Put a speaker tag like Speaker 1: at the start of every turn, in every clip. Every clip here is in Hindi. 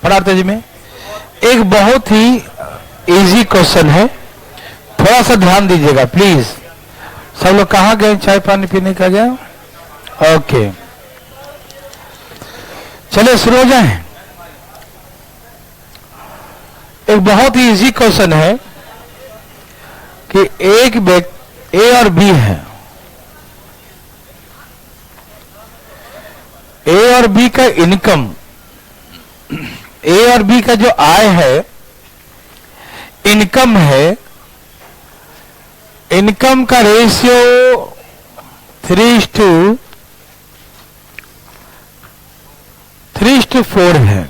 Speaker 1: बड़ा तेजी में। एक बहुत ही इजी क्वेश्चन है, थोड़ा सा ध्यान दीजिएगा प्लीज। सब लोग कहाँ गए चाय पानी पीने का गया? ओके, चलिए शुरू हो जाए। एक बहुत ही इजी क्वेश्चन है कि एक व्यक्ति ए और बी है, ए और बी का इनकम, ए और बी का जो आय है, इनकम है, इनकम का रेशियो 3:4 है।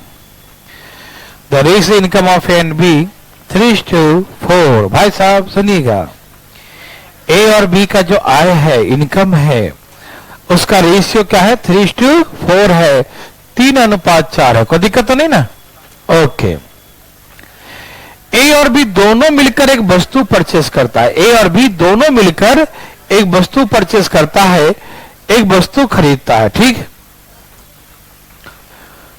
Speaker 1: The ratio income of A and B 3:4। भाई साहब सुनिएगा, ए और बी का जो आय है, इनकम है, उसका रेशियो क्या है? 3:4 है, 3:4 है। कोई दिक्कत तो नहीं ना? ओके। ए और बी दोनों मिलकर एक वस्तु परचेस करता है, ए और बी दोनों मिलकर एक वस्तु परचेस करता है, एक वस्तु खरीदता है, ठीक।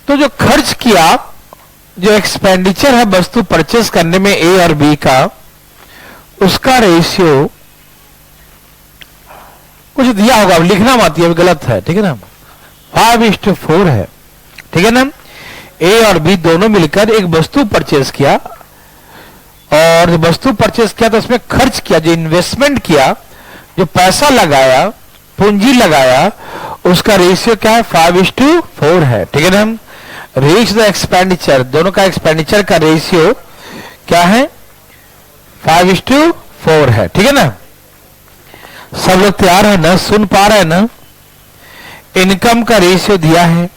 Speaker 1: तो जो खर्च किया, जो एक्सपेंडिचर है वस्तु परचेस करने में ए और बी का, उसका रेशियो कुछ दिया होगा, लिखना मत, ये गलत है, ठीक है ना, 5:4 है, ठीक है ना। ए और बी दोनों मिलकर एक वस्तु परचेस किया, और जो वस्तु परचेस किया तो उसमें खर्च किया, जो इन्वेस्टमेंट किया, जो पैसा लगाया, पूंजी लगाया, उसका रेशियो क्या है? 5:4 है, ठीक है ना। रेश द एक्सपेंडिचर, दोनों का एक्सपेंडिचर का रेशियो क्या है? 5:4 है, ठीक है ना। सब लोग तैयार है ना? सुन पा रहे हैं ना? इनकम का रेशियो दिया है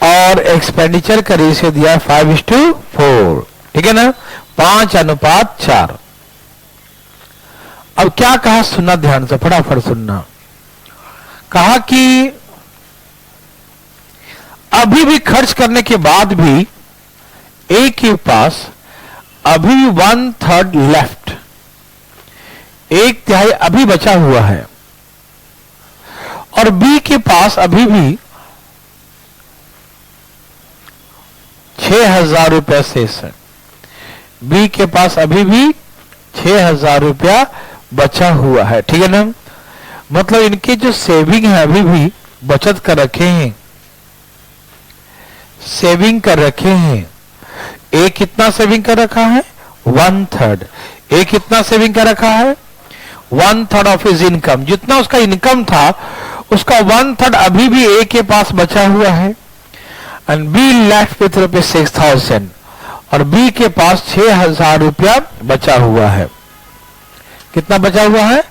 Speaker 1: और एक्सपेंडिचर का रेशियो दिया है 5:4, ठीक है ना, 5:4। अब क्या कहा, सुनना ध्यान से, फटाफट सुनना। कहा कि अभी भी खर्च करने के बाद भी ए के पास अभी भी 1/3 लेफ्ट, 1/3 अभी बचा हुआ है, और बी के पास अभी भी 6,000 रुपया शेष है। बी के पास अभी भी 6,000 रुपया बचा हुआ है, ठीक है ना। मतलब इनके जो सेविंग है अभी भी बचत कर रखे हैं, सेविंग कर रखे हैं। ए कितना सेविंग कर रखा है? 1/3। ए कितना सेविंग कर रखा है? 1/3 ऑफ हिज इनकम। जितना उसका इनकम था उसका 1/3 अभी भी ए के पास बचा हुआ है। एंड बी लेफ्ट विथ ₹6,000, और बी के पास 6,000 रुपया बचा हुआ है। कितना बचा हुआ है?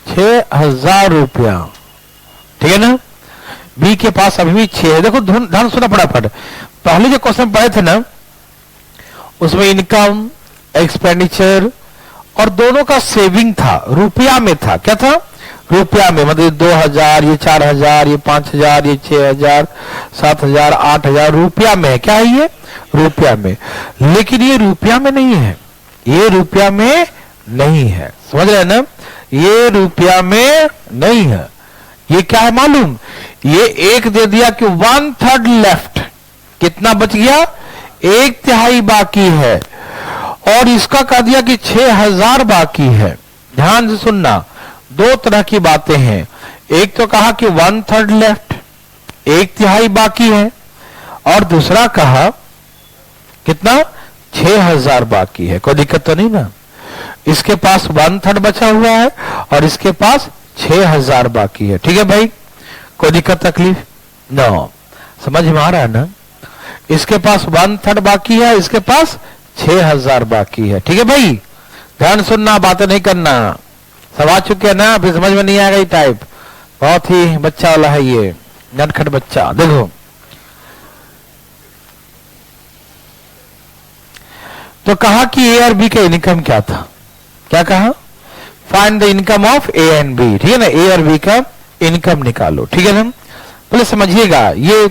Speaker 1: 6,000 रुपया, ठीक है ना। बी के पास अभी भी 6 है। देखो ध्यान सुना फटाफट, पहले जो क्वेश्चन पढ़े थे ना, उसमें इनकम, एक्सपेंडिचर और दोनों का सेविंग था, रुपया में था। क्या था? रुपया में। मतलब 2,000, ये 4,000, ये 5,000, ये 6,000, 7,000, 8,000 रुपया में है। क्या है ये? रुपया में। लेकिन ये रुपया में नहीं है, ये रुपया में नहीं है, समझ रहे हैं ना। ये रुपया में नहीं है। ये क्या है मालूम? ये एक दे दिया कि 1/3 लेफ्ट, कितना बच गया? 1/3 बाकी है, और इसका कह दिया कि 6,000 बाकी है। ध्यान से सुनना, दो तरह की बातें हैं। एक तो कहा कि 1/3 लेफ्ट, 1/3 बाकी है, और दूसरा कहा कितना? 6,000 बाकी है। कोई दिक्कत तो नहीं ना? इसके पास 1/3 बचा हुआ है और इसके पास 6,000 बाकी है, ठीक है भाई। कोई दिक्कत तकलीफ? नो, समझ में आ रहा है ना। इसके पास 1/3 बाकी है, इसके पास 6,000 बाकी है, ठीक है भाई। ध्यान सुनना, बातें नहीं करना। सब आ चुके हैं ना? फिर समझ में नहीं आएगा ये टाइप, बहुत ही बच्चा वाला है ये, नटखट बच्चा। देखो तो कहा कि ए और बी का इनकम क्या था? क्या कहा? Find the income of A and B, ठीक है ना। ए और बी का इनकम निकालो, ठीक है ना। पहले समझिएगा, ये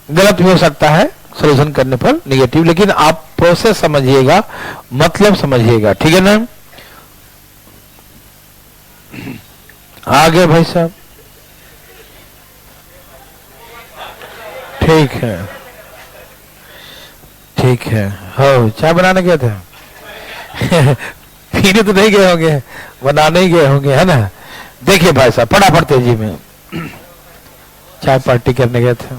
Speaker 1: गलत भी हो सकता है सॉल्यूशन करने पर, नेगेटिव, लेकिन आप प्रोसेस समझिएगा, मतलब समझिएगा, ठीक है ना। आगे भाई साहब, ठीक है। ठीक है। हो चाय बनाने गए थे? पीने तो नहीं गए होंगे, बनाने ही गए होंगे, है ना। देखिए भाई साहब, फटाफट तेजी में चाय पार्टी करने गए थे।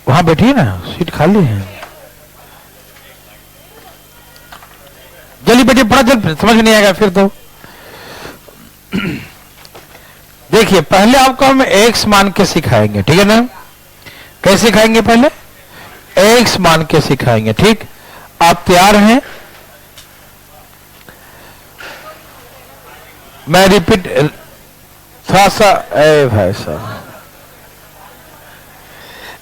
Speaker 1: वहां बैठिए ना, सीट खाली है। जल्दी बैठिए, पढ़ा जल्द, समझ में नहीं आएगा फिर तो। देखिए पहले आपको हम एक्स मान के सिखाएंगे, ठीक है ना। कैसे सिखाएंगे? पहले एक्स मान के सिखाएंगे, ठीक। आप तैयार हैं? मैं रिपीट थोड़ा सा भाई साहब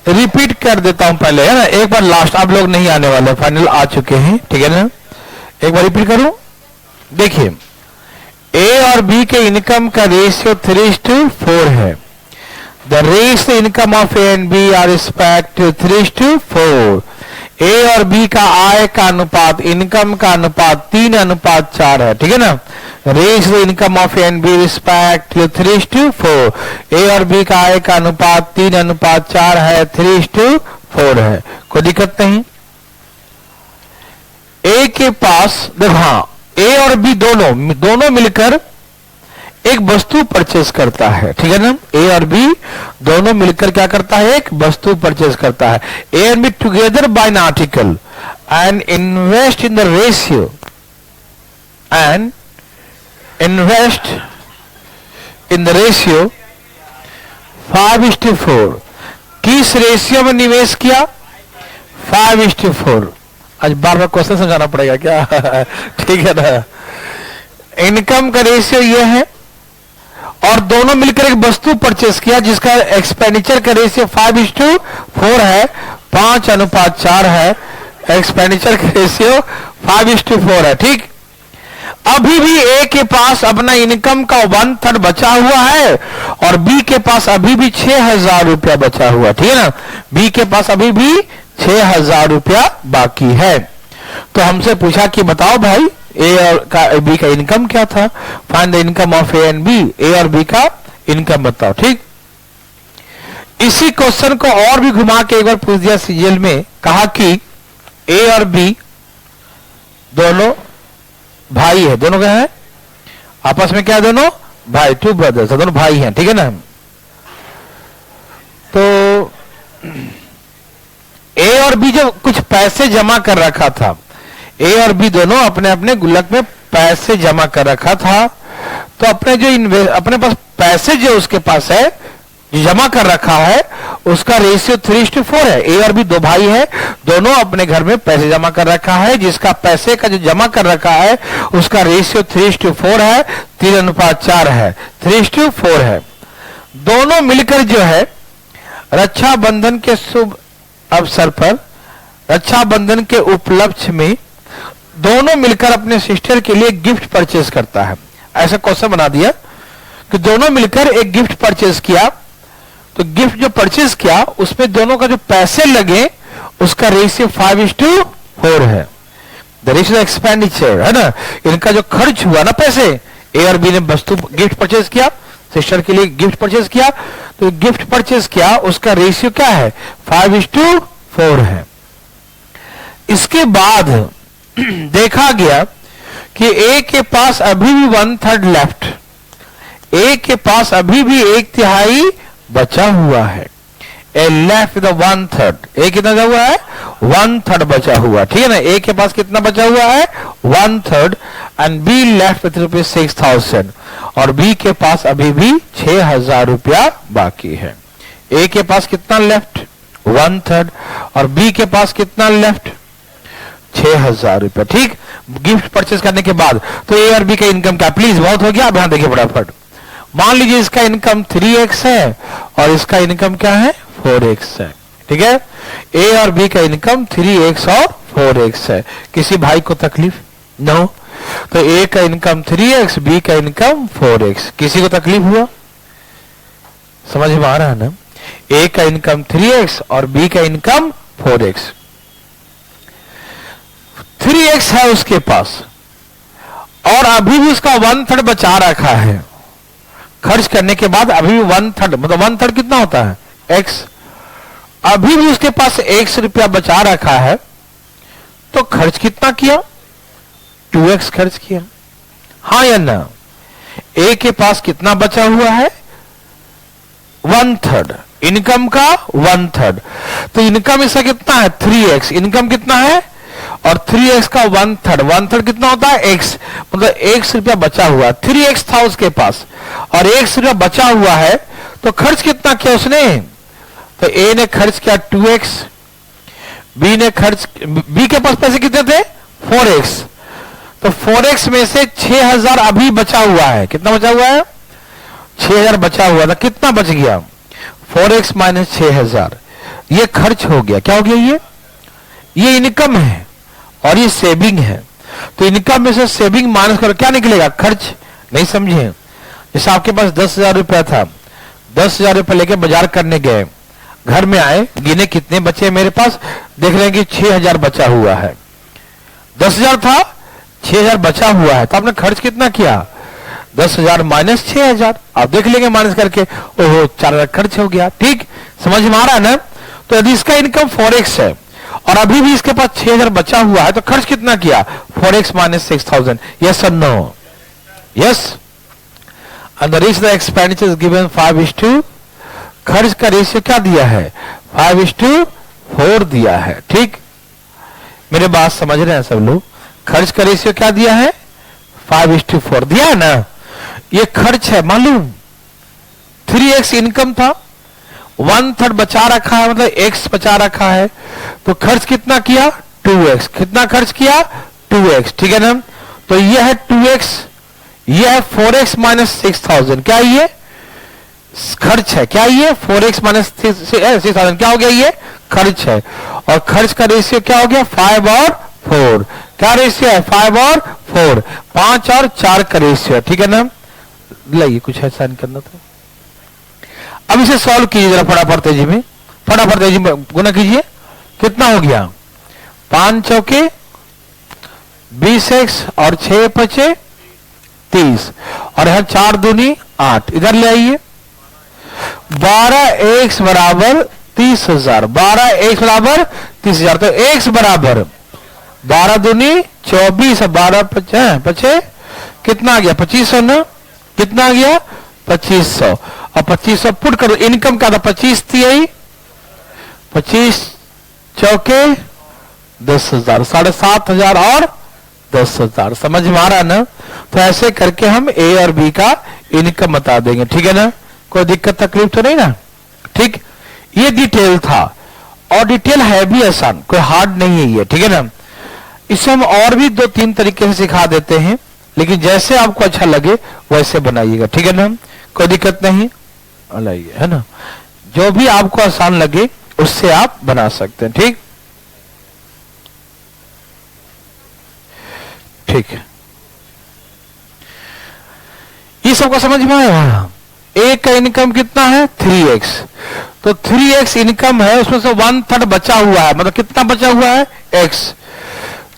Speaker 1: रिपीट कर देता हूं पहले, है ना। एक बार लास्ट, आप लोग नहीं आने वाले, फाइनल आ चुके हैं, ठीक है ना। एक बार रिपीट करूं। देखिए ए और बी के इनकम का रेशियो 3:4 है। The ratio income of A and B are respect 3:4। A और बी का आय का अनुपात, इनकम का अनुपात 3:4 है, ठीक है ना। Ratio income of A and B respect 3:4। A और बी का आय का अनुपात 3:4 है, 3:4 है। कोई दिक्कत नहीं। ए के पास देखो, हाँ, ए और बी दोनों मिलकर एक वस्तु परचेज करता है, ठीक है ना। ए और बी दोनों मिलकर क्या करता है? एक वस्तु परचेज करता है। ए and be together by an article and invest in the ratio and invest in the ratio 5:4। किस रेशियो में निवेश किया? 5:4। आज बार बार क्वेश्चन समझाना पड़ेगा क्या? ठीक है ना। इनकम का रेशियो ये है और दोनों मिलकर एक वस्तु परचेस किया जिसका एक्सपेंडिचर का रेशियो 5:4 है, 5:4 है। एक्सपेंडिचर का रेशियो 5:4 है, ठीक। अभी भी ए के पास अपना इनकम का 1/3 बचा हुआ है और बी के पास अभी भी 6,000 रुपया बचा हुआ, ठीक है ना। बी के पास अभी भी 6,000 रुपया बाकी है। तो हमसे पूछा कि बताओ भाई ए और का बी का इनकम क्या था? Find the income of A and B. A और बी का इनकम बताओ, ठीक। इसी क्वेश्चन को और भी घुमा के एक बार पूछ दिया सीजीएल में। कहा कि ए और बी दोनों भाई है। दोनों क्या है? आपस में क्या है? दोनों भाई, 2 ब्रदर्स, दोनों भाई हैं, ठीक है ना। तो ए और बी जो कुछ पैसे जमा कर रखा था, ए और बी दोनों अपने अपने गुल्लक में पैसे जमा कर रखा था। तो अपने पास पैसे जो उसके पास है, जो जमा कर रखा है, उसका रेशियो 3:4 है। ए और बी दो भाई है, दोनों अपने घर में पैसे जमा कर रखा है, जिसका पैसे का जो जमा कर रखा है उसका रेशियो 3:4 है, 3:4 है, 3:4 है। दोनों मिलकर जो है रक्षाबंधन के शुभ अवसर पर, रक्षाबंधन के उपलक्ष्य में दोनों मिलकर अपने सिस्टर के लिए गिफ्ट परचेज करता है। ऐसा क्वेश्चन बना दिया कि दोनों मिलकर एक गिफ्ट परचेज किया। तो गिफ्ट जो परचेज किया उसमें दोनों का जो पैसे लगे उसका रेशियो 5:4 है। द रेशियो एक्सपेंडिचर, है ना। इनका जो खर्च हुआ ना पैसे, ए और बी ने वस्तु गिफ्ट परचेज किया, सिस्टर के लिए गिफ्ट परचेज किया, तो गिफ्ट परचेज किया उसका रेशियो क्या है? 5:4 है। इसके बाद देखा गया कि ए के पास अभी भी 1/3 लेफ्ट, ए के पास अभी भी 1/3 बचा हुआ है। ए लेफ्ट द 1/3, ए कितना बचा हुआ है? 1/3 बचा हुआ, ठीक है ना। ए के पास कितना बचा हुआ है? 1/3 एंड बी लेफ्ट विथ ₹6,000 और बी के पास अभी भी 6,000 रुपया बाकी है। ए के पास कितना लेफ्ट? 1/3 और बी के पास कितना लेफ्ट? 6,000 रुपया, ठीक। गिफ्ट परचेज करने के बाद तो ए और बी का इनकम क्या? प्लीज बहुत हो गया, अब यहां देखिए फटाफट। मान लीजिए इसका इनकम 3x है और इसका इनकम क्या है? 4x है, ठीक है। ए और बी का इनकम 3x और 4x है। किसी भाई को तकलीफ? नो। तो ए का इनकम 3x, बी का इनकम 4x। किसी को तकलीफ हुआ? समझ में आ रहा है ना। ए का इनकम 3x और बी का इनकम 4x। 3x है उसके पास और अभी भी उसका 1/3 बचा रखा है। खर्च करने के बाद अभी भी 1/3, मतलब 1/3 कितना होता है? एक्स। अभी भी उसके पास x रुपया बचा रखा है, तो खर्च कितना किया? 2x खर्च किया। हाँ या ना? ए के पास कितना बचा हुआ है? 1/3 इनकम का 1/3। तो इनकम इसका कितना है? 3x। इनकम कितना है? और 3x का 1/3, 1/3 कितना होता है? x। मतलब x रुपया बचा हुआ, 3x था उसके पास और x रुपया बचा हुआ है, तो खर्च कितना किया उसने? तो a ने खर्च किया 2x, b के पास पैसे कितने थे? 4x। तो 4x में से 6000 अभी बचा हुआ है। कितना बचा हुआ है? 6000 बचा हुआ था। कितना बच गया? 4x minus 6000। ये खर्च हो गया। क्या हो गया? ये इनकम है और ये सेविंग है। तो इनकम में से सेविंग माइनस करो, क्या निकलेगा? खर्च। नहीं समझे? जैसे आपके पास 10,000 रुपया था, 10,000 रुपया लेके बाजार करने गए, घर में आए, गिने कितने बचे मेरे पास, देख रहे हैं कि 6000 बचा हुआ है। 10,000 था, 6000 बचा हुआ है, तो आपने खर्च कितना किया? 10,000 माइनस 6000। आप देख लेंगे माइनस करके, ओहो 4000 खर्च हो गया। ठीक समझ में आ रहा है ना? तो यदि इसका इनकम 4x है और अभी भी इसके पास 6000 बचा हुआ है, तो खर्च कितना किया? 4x minus 6000। यस और no? Yes. And the ratio of expenditure is given 5:2। खर्च का रेशियो क्या दिया है? 5:4 दिया है। ठीक, मेरे बात समझ रहे हैं सब लोग? खर्च का रेशियो क्या दिया है? 5:4 दिया है ना? ये खर्च है, मालूम? 3x इनकम था, 1/3 बचा रखा है, मतलब x बचा रखा है, तो खर्च कितना किया? 2x। कितना खर्च किया? 2x। ठीक है ना? तो ये है 2x, ये है 4x माइनस 6000। क्या ये खर्च है? क्या ये 4x माइनस 6000 क्या हो गया? ये खर्च है। और खर्च का रेशियो क्या हो गया? 5/4। क्या रेशियो है? 5/4। 5 और 4 का रेशियो। ठीक है ना? लाइए कुछ ऐसा नहीं करना था। अब इसे सॉल्व कीजिए जरा फटाफट तेजी में, फटाफट तेजी में गुना कीजिए। कितना हो गया? 5 चौके 20x और 6 5 30 और यहां 4 दूनी 8। इधर ले आइए। 12x बराबर 30,000। 12x बराबर 30,000। तो x बराबर 12 दूनी 24 और 12 5 कितना आ गया? 2500 ना? कितना आ गया? 2500। और 2500 पुट करो। इनकम क्या था? 25 थी, 25 चौके 10,000, 7,500 और 10,000। समझ में आ रहा है ना? तो ऐसे करके हम ए और बी का इनकम बता देंगे। ठीक है ना? कोई दिक्कत तकलीफ तो नहीं ना? ठीक, ये डिटेल था और डिटेल है भी आसान, कोई हार्ड नहीं है ये। ठीक है ना? इसे हम और भी 2-3 तरीके से सिखा देते हैं, लेकिन जैसे आपको अच्छा लगे वैसे बनाइएगा। ठीक है ना? कोई दिक्कत नहीं, लाइए, है ना? जो भी आपको आसान लगे उससे आप बना सकते हैं। ठीक, ठीक है। ये सबको समझ में आया? ए का इनकम कितना है? 3x। तो 3x इनकम है, उसमें से 1/3 बचा हुआ है, मतलब कितना बचा हुआ है? x।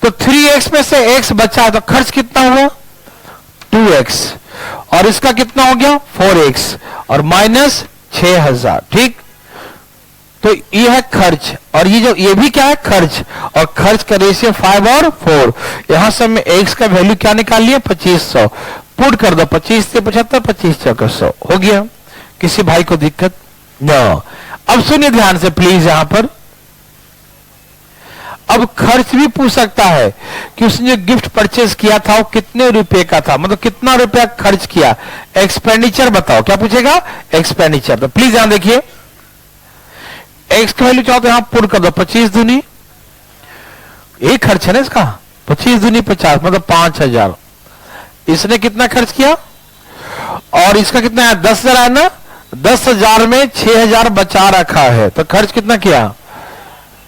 Speaker 1: तो 3x में से x बचा है, तो खर्च कितना हुआ? 2x। और इसका कितना हो गया? 4x और माइनस 6000। ठीक, तो ये है खर्च और ये भी क्या है? खर्च। और खर्च का रेशियो 5/4। यहां से हमने x का वैल्यू क्या निकाल लिया? 2500। पुट कर दो। 25 से 75, 25 चौके 100 हो गया। किसी भाई को दिक्कत? नो। अब सुनिए ध्यान से प्लीज यहां पर। अब खर्च भी पूछ सकता है कि उसने जो गिफ्ट परचेज किया था वो कितने रुपए का था, मतलब कितना रुपया खर्च किया। एक्सपेंडिचर बताओ। क्या पूछेगा? एक्सपेंडिचर। तो प्लीज यहां देखिए, एक्स का वैल्यू चाहो तो यहां पुट कर दो। 25 दूनी, एक खर्च है ना इसका, 25 दूनी 50, मतलब 5000। इसने कितना खर्च किया? और इसका कितना है? 10,000 है ना? 10,000 में 6000 बचा रखा है, तो खर्च कितना किया?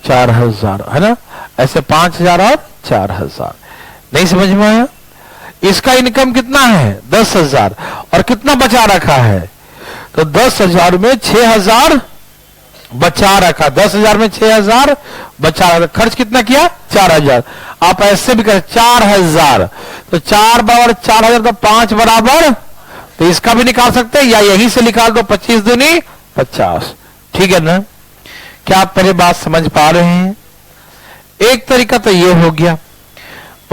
Speaker 1: 4000, है ना? ऐसे 5000 और 4000। नहीं समझ में आया? इसका इनकम कितना है? 10,000 और कितना बचा रखा है? तो 10,000 में 6000 बचा रखा। 10,000 में 6000 बचा रखा। खर्च कितना किया? 4000। आप ऐसे भी करें 4000, तो 4 बराबर 4000, तो 5 बराबर, तो इसका भी निकाल सकते हैं या यहीं से निकाल दो। 25 दूनी 50। ठीक है ना? क्या आप मेरी बात समझ पा रहे हैं? एक तरीका तो ये हो गया।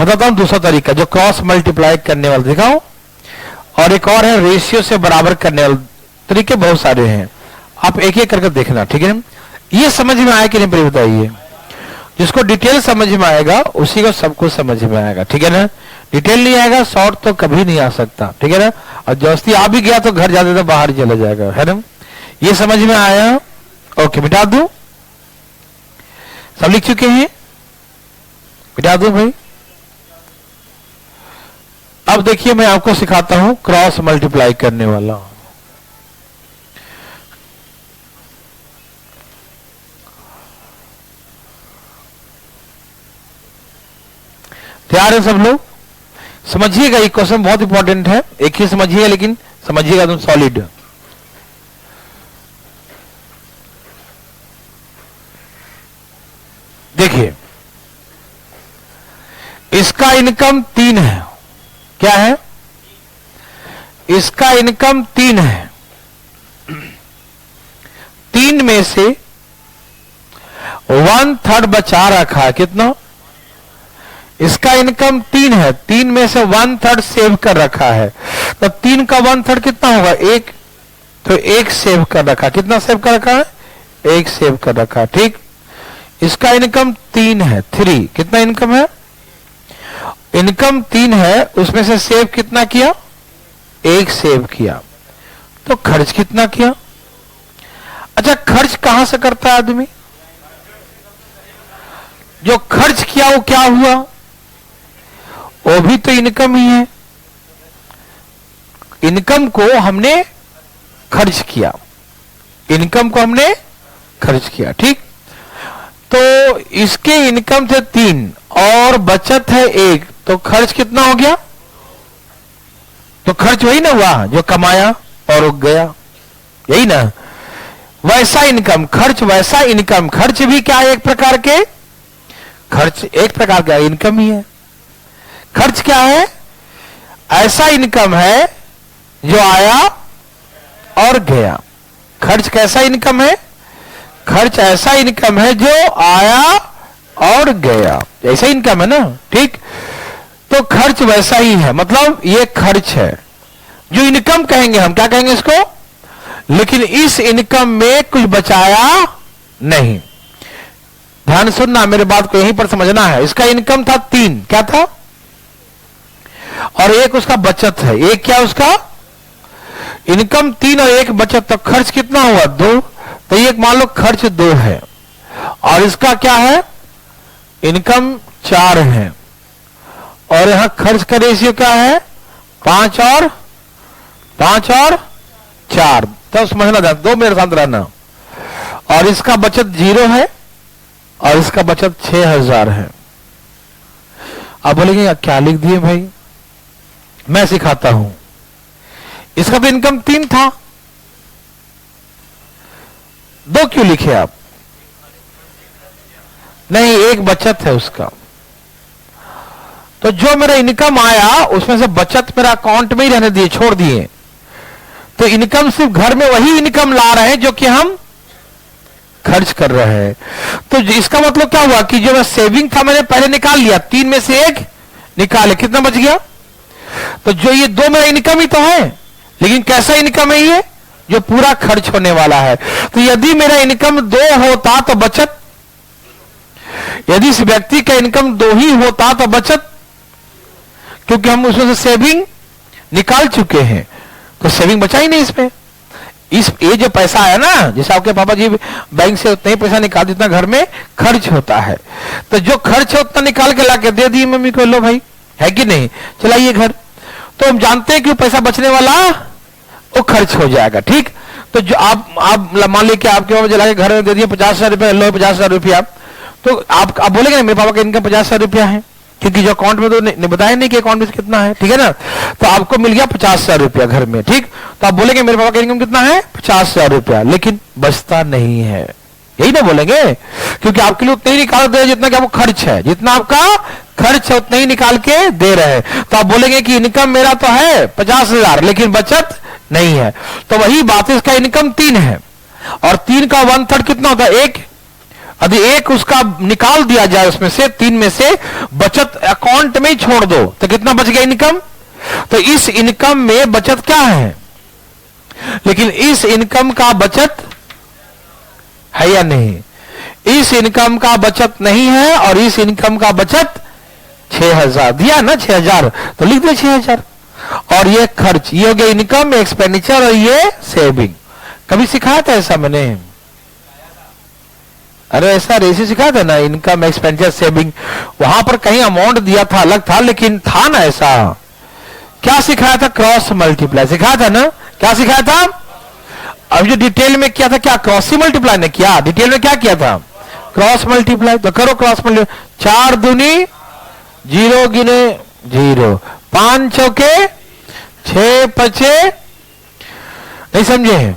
Speaker 1: बताता हूं दूसरा तरीका जो क्रॉस मल्टीप्लाई करने वाला दिखाऊं, और एक और है रेशियो से बराबर करने वाले। तरीके बहुत सारे हैं, आप एक एक करके देखना, ठीक है? ये समझ में आया कि नहीं पहले बताइए। जिसको डिटेल समझ में आएगा उसी को सब कुछ समझ में आएगा, ठीक है ना? डिटेल नहीं आएगा शॉर्ट तो कभी नहीं आ सकता, ठीक है ना? और दोस्ती आ भी गया तो घर जाते तो बाहर चला जाएगा, है ना? ये समझ में आया? ओके, मिटा दूं? सब लिख चुके हैं? मिटा दूं भाई? अब देखिए मैं आपको सिखाता हूं क्रॉस मल्टीप्लाई करने वाला। तैयार है सब लोग? समझिएगा, ये क्वेश्चन बहुत इंपॉर्टेंट है। एक ही समझिएगा, लेकिन समझिएगा तुम सॉलिड। देखिए, इसका इनकम 3 है। क्या है? इसका इनकम 3 है। 3 में से 1/3 बचा रखा है। कितना? इसका इनकम 3 है, 3 में से 1/3 सेव कर रखा है। तो 3 का 1/3 कितना होगा? 1। तो 1 सेव कर रखा। कितना सेव कर रखा है? 1 सेव कर रखा, ठीक? इसका इनकम 3 है, 3। कितना इनकम है? इनकम 3 है, उसमें से सेव कितना किया? 1 सेव किया। तो खर्च कितना किया? अच्छा, खर्च कहां से करता है आदमी? जो खर्च किया वो क्या हुआ? वो भी तो इनकम ही है। इनकम को हमने खर्च किया, इनकम को हमने खर्च किया, ठीक? तो इसके इनकम थे 3 और बचत है 1, तो खर्च कितना हो गया? तो खर्च वही ना हुआ जो कमाया और रुक गया, यही ना? वैसा इनकम, खर्च वैसा इनकम। खर्च भी क्या है? एक प्रकार के खर्च, एक प्रकार का इनकम ही है। खर्च क्या है? ऐसा इनकम है जो आया और गया। खर्च कैसा इनकम है? खर्च ऐसा इनकम है जो आया और गया, ऐसा इनकम है ना, ठीक? तो खर्च वैसा ही है, मतलब ये खर्च है। जो इनकम कहेंगे हम, क्या कहेंगे इसको? लेकिन इस इनकम में कुछ बचाया नहीं। ध्यान सुनना, मेरे बात को यहीं पर समझना है। इसका इनकम था 3, क्या था? और 1 उसका बचत है। 1 क्या उसका? इनकम 3 और 1 बचत, तो खर्च कितना हुआ? 2। तो ये मान लो खर्च 2 है, और इसका क्या है? इनकम 4 है, और यहां खर्च का रेशियो क्या है? 5 और 4। तो समझना, 2 मेरे साथ रहना। और इसका बचत 0 है, और इसका बचत 6000 है। अब बोलेंगे क्या लिख दिए भाई? मैं सिखाता हूं। इसका तो इनकम 3 था, 2 क्यों लिखे आप? नहीं, 1 बचत है उसका। तो जो मेरा इनकम आया उसमें से बचत मेरा अकाउंट में ही रहने दिए, छोड़ दिए। तो इनकम सिर्फ घर में वही इनकम ला रहे हैं जो कि हम खर्च कर रहे हैं। तो इसका मतलब क्या हुआ कि जो मैं सेविंग था मैंने पहले निकाल लिया, 3 में से 1 निकाले, कितना बच गया? तो जो ये 2 मेरा इनकम ही तो है, लेकिन कैसा इनकम है ये? जो पूरा खर्च होने वाला है। तो यदि मेरा इनकम 2 होता तो बचत, यदि इस व्यक्ति का इनकम 2 ही होता तो बचत, क्योंकि हम उसमें से सेविंग निकाल चुके हैं, तो सेविंग बचा ही नहीं इसमें। ये जो पैसा आया ना, जैसे आपके पापा जी बैंक से उतना ही पैसा निकाल, जितना घर में खर्च होता है, तो जो खर्च है उतना निकाल के लाके दे दिए मम्मी को, लो भाई, है कि नहीं, चलाइए घर। तो हम जानते हैं कि पैसा बचने वाला वो खर्च हो जाएगा, ठीक? तो जो आप मान लीजिए कि आपके पापा जला के घर में दे दिए 50,000 रुपया, लो 50,000 रुपया, तो आप बोलेंगे मेरे पापा का इनकम 50,000 रुपया है, क्योंकि जो अकाउंट में तो बताया नहीं कि अकाउंट में कितना है, ठीक है ना? तो आपको मिल गया 50,000 रुपया घर में, ठीक? तो आप बोलेंगे मेरे पापा का इनकम कितना है? 50,000 रुपया, लेकिन बचता नहीं है, यही ना बोलेंगे? क्योंकि आपके लिए उतना ही निकाल दे जितना कि आपको खर्च है, जितना आपका खर्च है उतना ही निकाल के दे रहे हैं। तो आप बोलेंगे कि इनकम मेरा तो है 50,000, लेकिन बचत नहीं है। तो वही बात है, इसका इनकम 3 है और 3 का 1/3 कितना होता है? 1। यदि 1 उसका निकाल दिया जाए उसमें से, 3 में से, बचत अकाउंट में ही छोड़ दो, तो कितना बच गया इनकम? तो इस इनकम में बचत क्या है? लेकिन इस इनकम का बचत है या नहीं? इस इनकम का बचत नहीं है और इस इनकम का बचत 6000 दिया ना, 6000, तो लिख दो 6000। और ये खर्च, ये हो गया इनकम, एक्सपेंडिचर, और ये सेविंग। कभी सिखाया था ऐसा मैंने? अरे ऐसा रेसी सिखाया था ना, इनकम, एक्सपेंडिचर, सेविंग। वहां पर कहीं अमाउंट दिया था, अलग था, लेकिन था ना ऐसा। क्या सिखाया था? क्रॉस मल्टीप्लाई सिखाया था ना। क्या सिखाया था? अब जो डिटेल में किया था, क्या क्रॉस मल्टीप्लाई ने किया? डिटेल में क्या किया था? Cross multiply. तो करो क्रॉस मल्टीप्लाई। 4 दूनी 0 गिने 0, 5 चौके 6 पचे, नहीं समझे?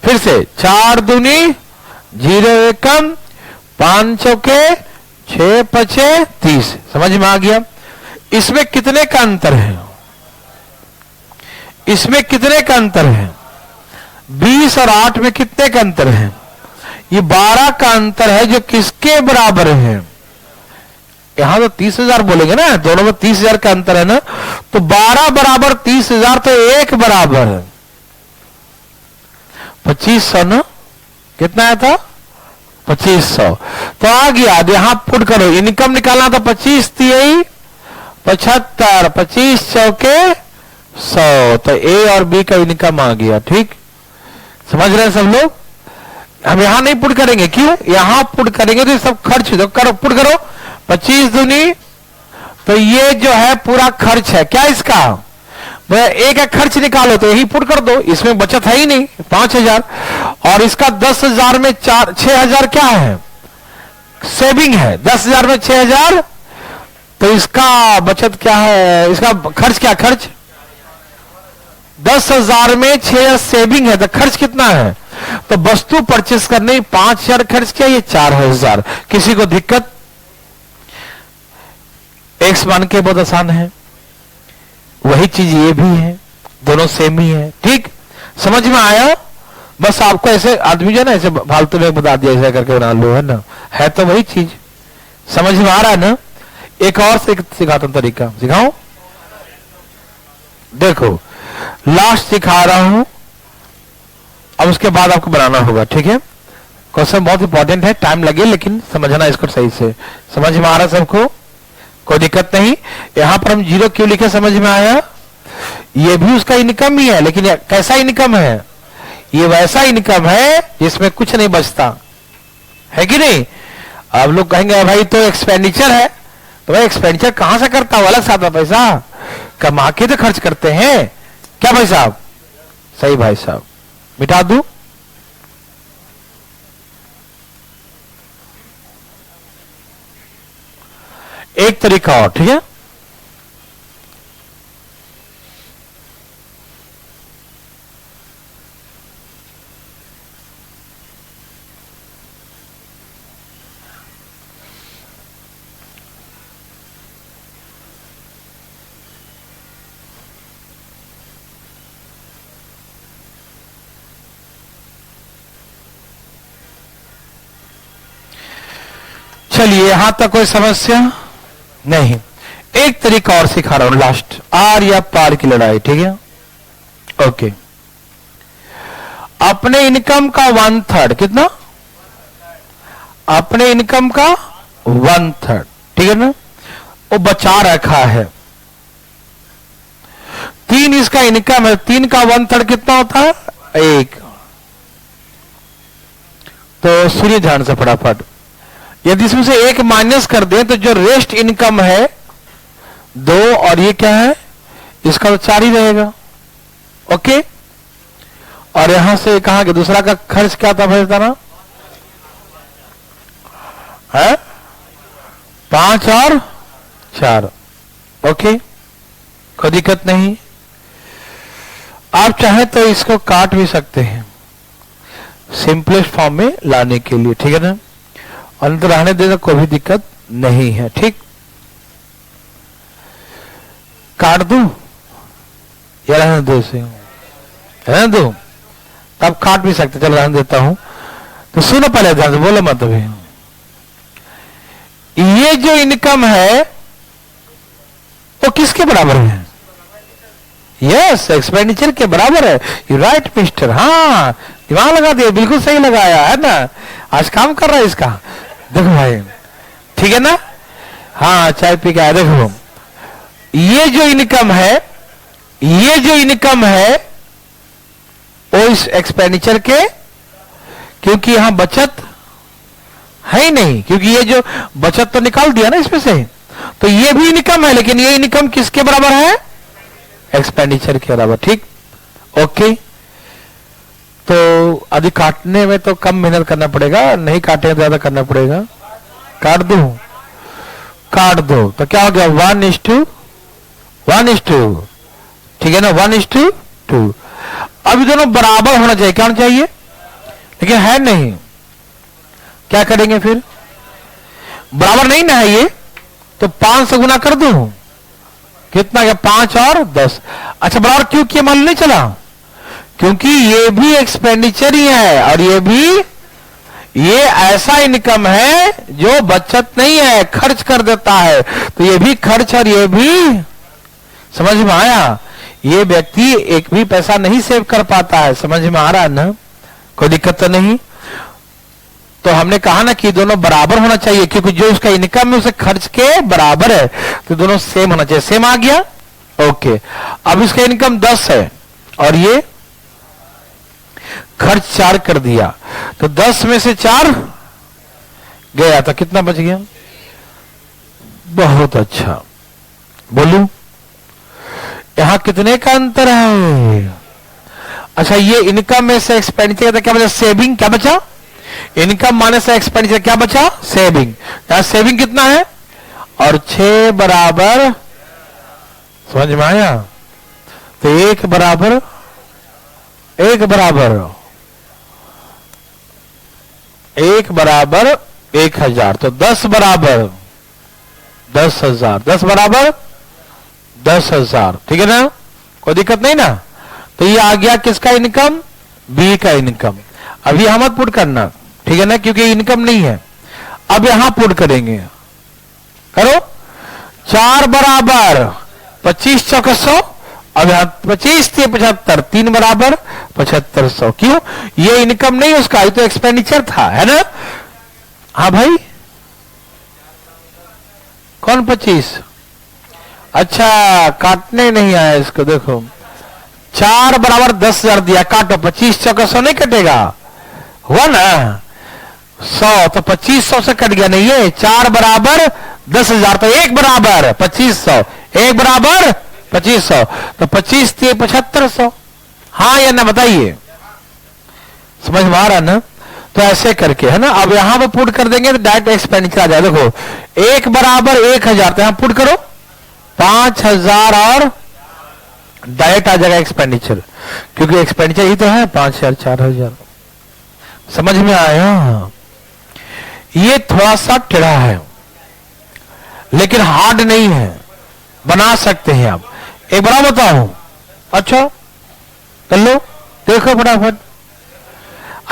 Speaker 1: फिर से 4 दूनी 0 एकम, 5 चौके 6 पचे 30। समझ में आ गया? इसमें कितने का अंतर है? इसमें कितने का अंतर है? 20 और 8 में कितने का अंतर है? ये 12 का अंतर है, जो किसके बराबर है? यहां तो 30,000 बोलेंगे ना, दोनों में 30,000 का अंतर है ना। तो 12 बराबर 30,000, तो 1 बराबर 2500 ना। कितना आया था? 2500। तो आ गया। यहां पुट करो, इनकम निकालना था 25 3 75, 25 चौके 100, तो ए और बी का इनकम आ गया। ठीक, समझ रहे हैं सब लोग? हम यहां नहीं पुट करेंगे, क्यों? यहां पुट करेंगे तो ये सब खर्च, तो करो, पुट करो। 25 दूनी, तो ये जो है पूरा खर्च है। क्या इसका? एक एक खर्च निकालो तो यही पुट कर दो, इसमें बचत है ही नहीं, 5000। और इसका 10,000 में 6,000 क्या है? सेविंग है। 10,000 में 6,000, तो इसका बचत क्या है? इसका खर्च क्या? खर्च 10,000 में 6,000 सेविंग है, तो खर्च कितना है? तो वस्तु परचेस करने 5,000 खर्च किया, ये 4,000। किसी को दिक्कत? एक्स मान के बहुत आसान है, वही चीज ये भी है, दोनों सेम ही है। ठीक, समझ में आया? बस आपको ऐसे आदमी जो ना ऐसे फालतू में बता दिया, ऐसा करके बना लो, है ना, है तो वही चीज। समझ में आ रहा है ना? एक और सिखाता हूं तरीका, सिखाऊं? देखो, लास्ट सिखा रहा हूं, अब उसके बाद आपको बनाना होगा। ठीक है? क्वेश्चन बहुत इंपॉर्टेंट है, टाइम लगे, लेकिन समझना इसको सही से। समझ में आ रहा है सबको? कोई दिक्कत नहीं? यहां पर हम 0 क्यों लिखे? समझ में आया? ये भी उसका इनकम ही है, लेकिन कैसा इनकम है? ये वैसा इनकम है जिसमें कुछ नहीं बचता है, कि नहीं? अब लोग कहेंगे भाई तो एक्सपेंडिचर है, तो भाई एक्सपेंडिचर कहां से करता हूं? अलग साधा पैसा कमा के तो खर्च करते हैं। क्या भाई साहब? सही भाई साहब। मिटा दूं? एक तरीका और, ठीक है? चलिए, यहां तक कोई समस्या नहीं। एक तरीका और सिखा रहा हूं, लास्ट, आर या पार की लड़ाई। ठीक है? ओके। अपने इनकम का 1/3, कितना? अपने इनकम का 1/3, ठीक है ना? वो बचा रखा है। 3 इसका इनकम है, 3 का 1/3 कितना होता है? 1। तो सुनिए ध्यान से फटाफट। यदि इसमें से 1 माइनस कर दें तो जो रेस्ट इनकम है 2, और ये क्या है? इसका तो 4 ही रहेगा। ओके? और यहां से कहा कि दूसरा का खर्च क्या था भाई बताना? है 5 और 4। ओके, कोई दिक्कत नहीं। आप चाहे तो इसको काट भी सकते हैं सिंपलेस्ट फॉर्म में लाने के लिए, ठीक है ना? अंदर रहने देना, कोई भी दिक्कत नहीं है। ठीक, काट दूं या रहने दो? इसे रहने दो, तब काट भी सकते। चलो रहने देता हूं। तो सुनो पहले ध्यान से, बोलो मत अभी। ये जो इनकम है वो किसके बराबर है? यस, एक्सपेंडिचर के बराबर है। यू राइट मिस्टर, हाँ दिमाग लगा दिया, बिल्कुल सही लगाया है ना, आज काम कर रहा है इसका। देखो भाई, ठीक है ना? हाँ चाय पी के आया। देखो ये जो इनकम है, ये जो इनकम है वो इस एक्सपेंडिचर के, क्योंकि यहां बचत है ही नहीं, क्योंकि ये जो बचत तो निकाल दिया ना इसमें से, तो ये भी इनकम है, लेकिन ये इनकम किसके बराबर है? एक्सपेंडिचर के बराबर। ठीक, ओके। तो अभी काटने में तो कम मेहनत करना पड़ेगा, नहीं काटे तो ज्यादा करना पड़ेगा। काट दो, काट दो, तो क्या हो गया? 1:1:2, ठीक है ना? 1:2। अभी दोनों बराबर होना चाहिए, क्या होना चाहिए? लेकिन है नहीं, क्या करेंगे फिर? बराबर नहीं ना है ये, तो 5 से गुना कर दूं, कितना गया? 5 और 10। अच्छा बराबर क्यों किया मालूम नहीं चला? क्योंकि ये भी एक्सपेंडिचर ही है और ये भी, ये ऐसा इनकम है जो बचत नहीं है, खर्च कर देता है, तो ये भी खर्च और ये भी, समझ में आया? ये व्यक्ति एक भी पैसा नहीं सेव कर पाता है, समझ में आ रहा है ना? कोई दिक्कत तो नहीं। तो हमने कहा ना कि दोनों बराबर होना चाहिए, क्योंकि जो उसका इनकम है उसे खर्च के बराबर है, तो दोनों सेम होना चाहिए। सेम आ गया, ओके। अब इसका इनकम 10 है और ये खर्च 4 कर दिया, तो 10 में से 4 गया, तो कितना बच गया? बहुत अच्छा। बोलू यहां कितने का अंतर है? अच्छा, ये इनकम में से एक्सपेंडिचर क्या बचा? सेविंग। क्या बचा? इनकम माने से एक्सपेंडिचर क्या बचा? सेविंग। यहां सेविंग कितना है? और 6 बराबर, समझ में आया? तो 1 बराबर 1 बराबर 1000, तो 10 बराबर 10,000, 10 बराबर 10,000, ठीक है ना? कोई दिक्कत नहीं ना? तो ये आ गया किसका इनकम? बी का इनकम। अभी यहां मत पुट करना, ठीक है ना, क्योंकि इनकम नहीं है। अब यहां पुट करेंगे, करो। 4 बराबर 25 चौका 100, अब यहां 25 से 75, 3 बराबर 7500। क्यों? ये इनकम नहीं उसका, ये तो एक्सपेंडिचर था, है ना? हाँ भाई, कौन 25? अच्छा, काटने नहीं आया इसको। देखो 4 बराबर 10,000 दिया, काटो। 25 चौका 100 नहीं कटेगा, हुआ ना 100, तो 2500 से कट गया नहीं, ये 4 बराबर 10,000, तो 1 बराबर 2500, 1 बराबर 2500, तो 25 से 7500। हाँ या ना बताइए, समझ में आ रहा ना? तो ऐसे करके, है ना? अब यहां पर पुट कर देंगे तो डायरेक्ट एक्सपेंडिचर आ जाए। देखो 1 बराबर 1000, तो यहां पुट करो 5000 और डायरेक्ट आ जाएगा एक्सपेंडिचर, क्योंकि एक्सपेंडिचर ही तो है 5000 4000। समझ में आया? ये थोड़ा सा टेढ़ा है लेकिन हार्ड नहीं है, बना सकते हैं आप। एक बार बताओ। अच्छा कर लो, देखो फटाफट।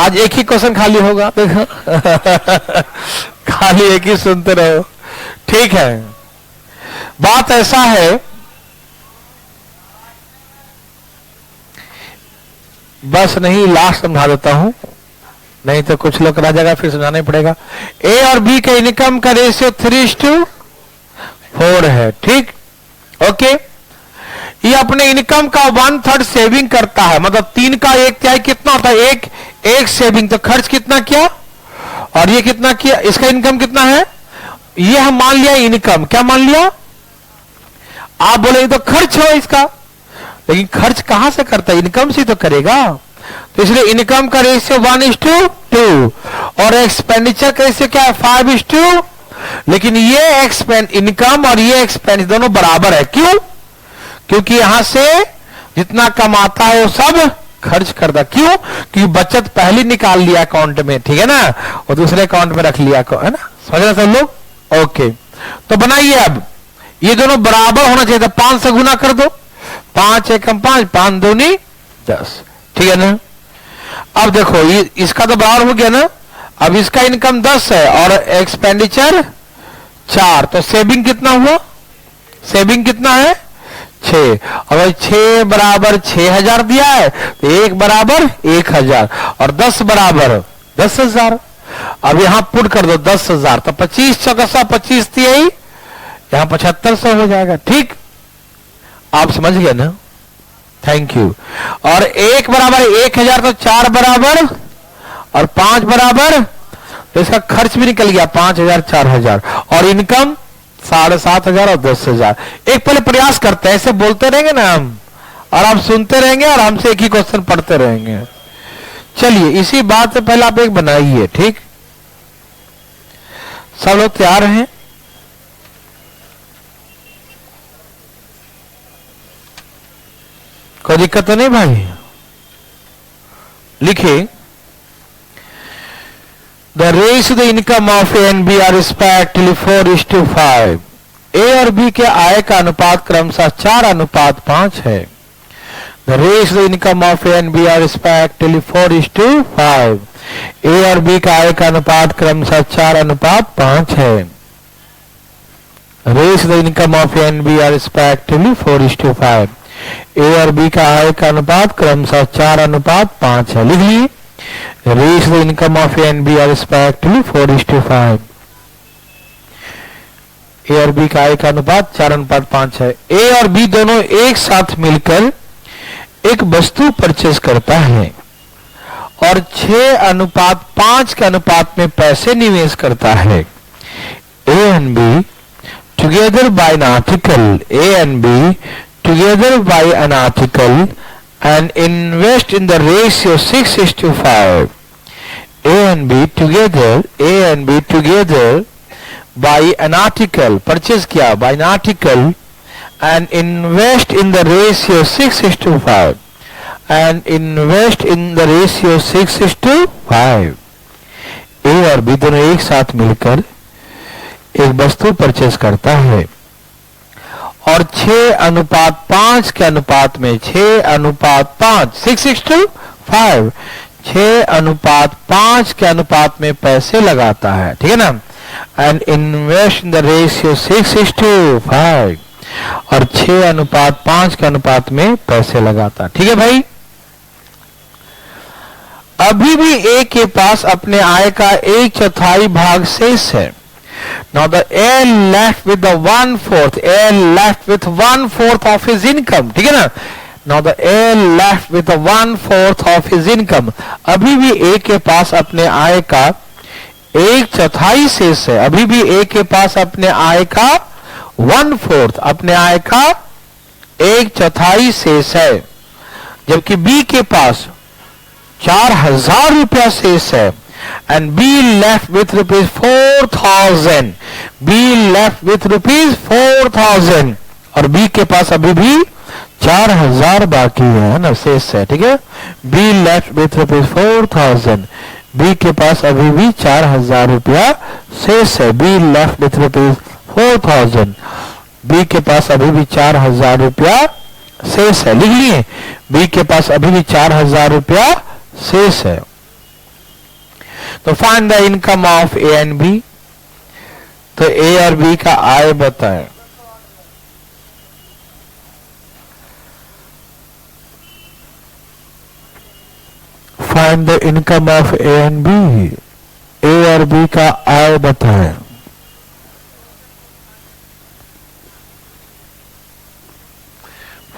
Speaker 1: आज एक ही क्वेश्चन खाली होगा, देखो खाली एक ही सुनते रहो, ठीक है? बात ऐसा है, बस नहीं लास्ट समझा देता हूं, नहीं तो कुछ लोग रह जाएगा, फिर समझाना ही पड़ेगा। ए और बी के इनकम का रेशियो 3:4 है, ठीक? ओके। ये अपने इनकम का 1/3 सेविंग करता है, मतलब 3 का 1/3 कितना होता है? एक सेविंग, तो खर्च कितना किया और ये कितना किया? इसका इनकम कितना है? ये हम मान लिया इनकम, क्या मान लिया? आप बोले तो खर्च हो इसका, लेकिन खर्च कहां से करता है? इनकम से तो करेगा। तो इसलिए इनकम का रेशियो 1:2 और एक्सपेंडिचर का रेशियो क्या है? 5:2। लेकिन ये इनकम और ये एक्सपेंस दोनों बराबर है। क्यों? क्योंकि यहां से जितना कमाता है वो सब खर्च करता। क्यों? क्योंकि बचत पहले निकाल लिया अकाउंट में, ठीक है ना, और दूसरे अकाउंट में रख लिया, है ना? समझ रहे सब लोग? ओके। तो बनाइए, अब ये दोनों बराबर होना चाहिए, तो 5 से गुना कर दो। 5 एकम 5, 5 दूनी 10, ठीक है ना? अब देखो ये इसका तो बराबर हो गया ना, अब इसका इनकम 10 है और एक्सपेंडिचर 4, तो सेविंग कितना हुआ? सेविंग कितना है? 6। और 6 बराबर 6000 दिया है, तो 1 बराबर 1000 और 10 बराबर 10,000। अब यहां पुट कर दो 10,000, तो 25 चौकसा 25 यही, यहां 7500 हो जाएगा। ठीक, आप समझ गए ना? Thank you. और 1 बराबर 1000, तो 4 बराबर और 5 बराबर, तो इसका खर्च भी निकल गया 5000 4000, और इनकम 7500 और 10,000। एक पहले प्रयास करते हैं, ऐसे बोलते रहेंगे ना हम, और आप सुनते रहेंगे और हमसे एक ही क्वेश्चन पढ़ते रहेंगे। चलिए, इसी बात से पहले आप एक बनाइए। ठीक, सब लोग तैयार हैं? कोई दिक्कत तो नहीं भाई? लिखिए, The ratio the income of A and B are respectively 4:5. A और B के आय का अनुपात क्रमशः 4:5 है। The ratio the income of A and B are respectively 4:5. A और B का आय का अनुपात क्रमशः 4:5 है। Ratio the income of A and B are respectively 4:5. A और B का आय का अनुपात क्रमशः 4:5 है। लिख लीजिए, race the income of A and B are respectively 4:5। A और बी का आय का अनुपात 4:5 है। ए और बी दोनों एक साथ मिलकर एक वस्तु परचेज करता है और 6:5 के अनुपात में पैसे निवेश करता है। ए and be together by an article, A and be together by an article and invest in the ratio 6:5. A and B together buy an article, purchase किया by an article and invest in the ratio 6:5 and invest in the ratio 6:5. A और B दोनों एक साथ मिलकर एक वस्तु परचेज करता है और 6:5 के अनुपात में 6:5 6:5 6:5 के अनुपात में पैसे लगाता है। ठीक है ना? And invest in the ratio 6:5 और 6:5 के अनुपात में पैसे लगाता है। ठीक है भाई? अभी भी ए के पास अपने आय का 1/4 भाग शेष है। Now the A left with the 1/4. A left with 1/4 of his income. ठीक है ना? Now the A left with the 1/4 of his income. अभी भी A के पास अपने आय का 1/4 शेष है। अभी भी A के पास अपने आय का 1/4, अपने आय का 1/4 शेष है, जबकि B के पास 4000 रुपया शेष है। And B left with rupees 4000. B left with rupees 4000 और B के पास अभी भी 4000 बाकी है ना, शेष है। ठीक है? B left with rupees 4000. B के पास अभी भी 4000 रुपया शेष है। B left with rupees 4000. B के पास अभी भी 4000 रुपया शेष है। लिख लिए? B के पास अभी भी 4000 रुपया शेष है। तो find the income of A and B. तो ए और बी का आय बताएं। Find the income of A and B. A और बी का आय बताएं।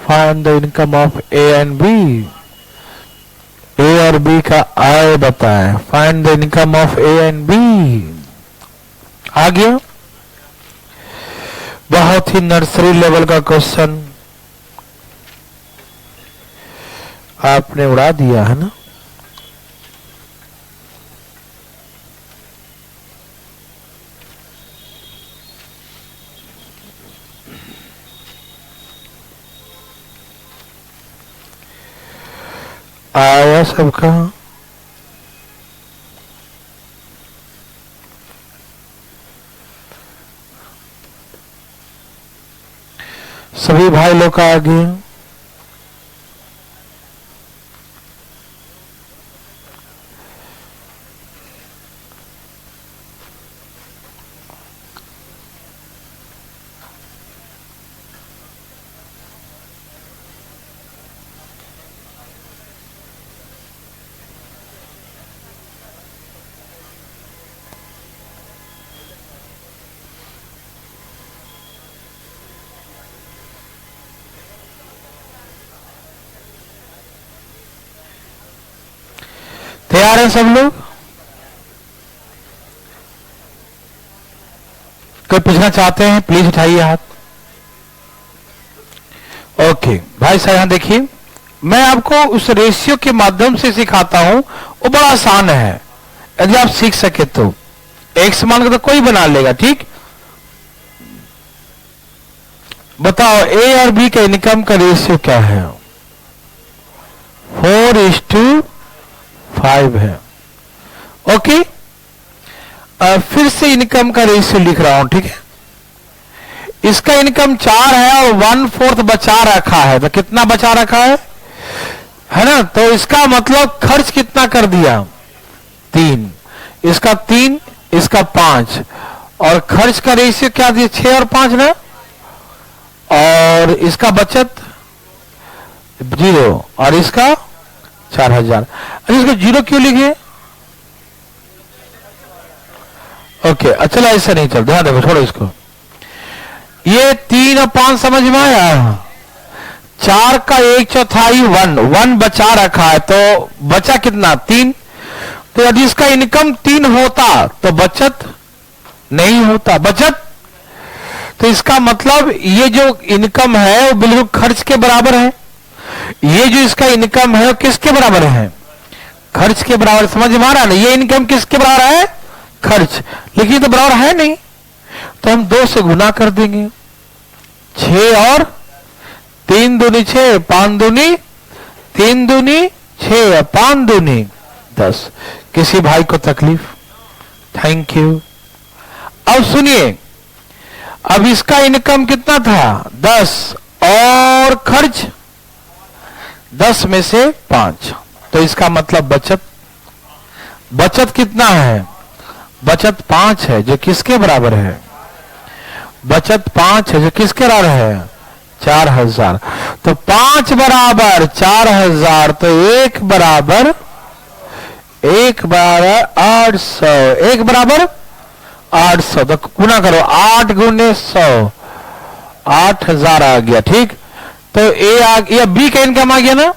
Speaker 1: Find the income of A and B. A और बी का आय बताएं। Find the income of A and B. आ गया? बहुत ही नर्सरी लेवल का क्वेश्चन आपने उड़ा दिया है ना? आया सबका? सभी भाई लोग का आ गया? तैयार हैं सब लोग? कोई पूछना चाहते हैं प्लीज उठाइए हाथ। ओके भाई साहब, यहां देखिए, मैं आपको उस रेशियो के माध्यम से सिखाता हूं, वो बड़ा आसान है। यदि आप सीख सके तो एक्स मान के तो कोई बना लेगा, ठीक। बताओ ए और बी का इनकम का रेशियो क्या है? 4:5 है। ओके, फिर से इनकम का रेशियो लिख रहा हूं, ठीक है। इसका इनकम 4 है और 1/4 बचा रखा है, तो कितना बचा रखा है ना। तो इसका मतलब खर्च कितना कर दिया? 3। इसका 3, इसका 5, और खर्च का रेशियो क्या दिया? 6 और 5 ना। और इसका बचत 0 और इसका 4000। अच्छा, इसको 0 क्यों लिखे? ओके, चलो ऐसा नहीं चल, ध्यान देखो, छोड़ो इसको। ये 3 और 5 समझ में आया। 4 का 1/4 1 बचा रखा है, तो बचा कितना? 3। तो यदि इसका इनकम 3 होता तो बचत नहीं होता। बचत, तो इसका मतलब ये जो इनकम है वो बिल्कुल खर्च के बराबर है। ये जो इसका इनकम है वो किसके बराबर है? खर्च के बराबर। समझ में आ रहा है ना? ये इनकम किसके बराबर है? खर्च। लेकिन तो बराबर है नहीं, तो हम 2 से गुना कर देंगे। 6 और 3 दूनी 6, 5 दूनी 3 दूनी 6 और 5 दूनी 10। किसी भाई को तकलीफ? Thank you. अब सुनिए, अब इसका इनकम कितना था? 10 और खर्च 10 में से 5, तो इसका मतलब बचत कितना है? बचत 5 है, जो किसके बराबर है? बचत 5 है, जो किसके बराबर है? 4000। तो 5 बराबर 4000, तो 1 बराबर 800। 1 बराबर 800, तो गुना करो, 8 गुने 100, 8000 आ गया, ठीक। तो ए आ गया, बी का इनकम आ गया ना।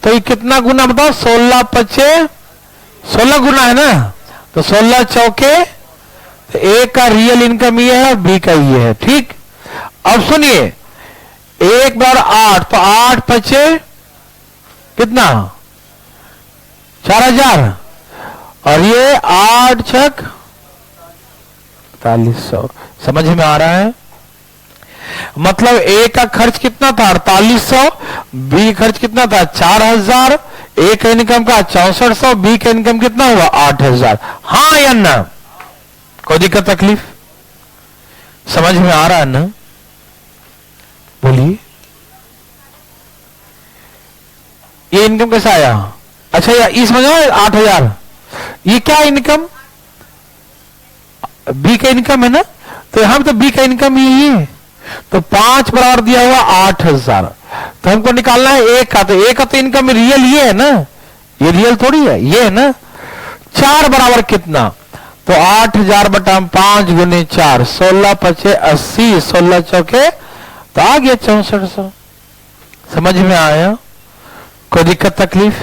Speaker 1: तो ये कितना गुना बताओ? 16 5 16 गुना है ना, तो 16 चौके, तो ए का रियल इनकम ये है और बी का ये है, ठीक। अब सुनिए, 1 बार 8, तो 8 5 कितना? 4000, और ये 8 6 4800। समझ में आ रहा है? मतलब ए का खर्च कितना था? 4800। बी खर्च कितना था? 4000। ए का इनकम का 6400, बी का इनकम कितना हुआ? 8000। हाँ या ना? कोई दिक्कत तकलीफ? समझ में आ रहा है ना? बोलिए, ये इनकम कैसा आया? अच्छा, ये समझ में 8000, ये क्या इनकम? बी का इनकम है ना, तो यहां तो बी का इनकम यही है। तो 5 बराबर दिया हुआ 8000, तो हमको निकालना है ए का। तो ए का तो इनकम रियल ये है ना, ये रियल थोड़ी है, ये है ना। 4 बराबर कितना? तो 8000 बटा 5 गुने 4, 16 5 80, 16 चौके, तो आ गया 6400। समझ में आया? कोई दिक्कत तकलीफ?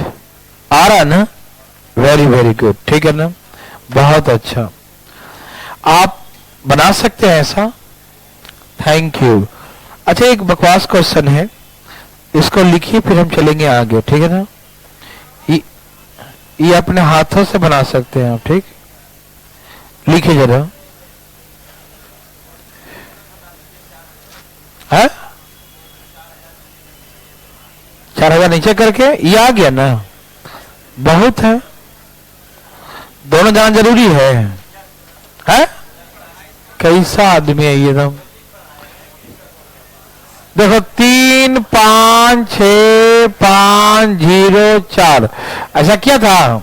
Speaker 1: आ रहा ना? वेरी वेरी गुड, ठीक है ना, बहुत अच्छा। आप बना सकते हैं ऐसा। Thank you. अच्छा, एक बकवास क्वेश्चन है, इसको लिखिए, फिर हम चलेंगे आगे, ठीक है ना। ये अपने हाथों से बना सकते हैं आप, ठीक। लिखिए जरा। है 4000 नीचे करके ये आ गया ना, बहुत है। दोनों जान जरूरी है? कैसा आदमी है ये एकदम। देखो 3 5 6 5 0 4 ऐसा किया था,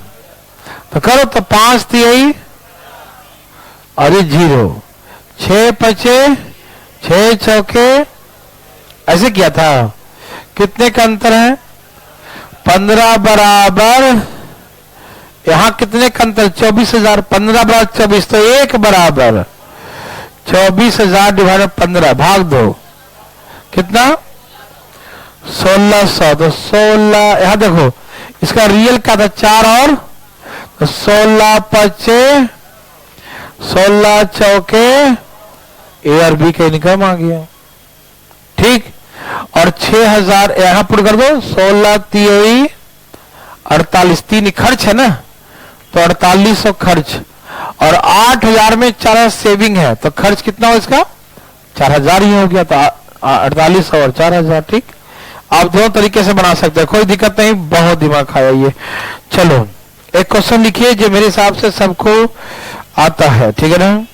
Speaker 1: तो करो तो 5 3 और ये 0, 6 5 6 चौके, ऐसे किया था। कितने का अंतर है? 15 बराबर, यहां कितने का अंतर? 24000। 15 बराबर 24, तो 1 बराबर 24000 डिवाइड 15 भाग दो, कितना? 1600। तो 16, यहां देखो इसका रियल क्या था 4 और 16 5 16 चौके ए और बी का इनकम आ गया। ठीक, और 6000 यहां पुट कर दो 16 3 48 3 खर्च है ना, तो 4800 खर्च, और 8000 में 4000 सेविंग है, तो खर्च कितना हो इसका 4000 ही हो गया, तो 4800 और 4000। ठीक, आप दोनों तरीके से बना सकते हैं, कोई दिक्कत नहीं, बहुत दिमाग खाया ये। चलो एक क्वेश्चन लिखिए जो मेरे हिसाब से सबको आता है, ठीक है ना।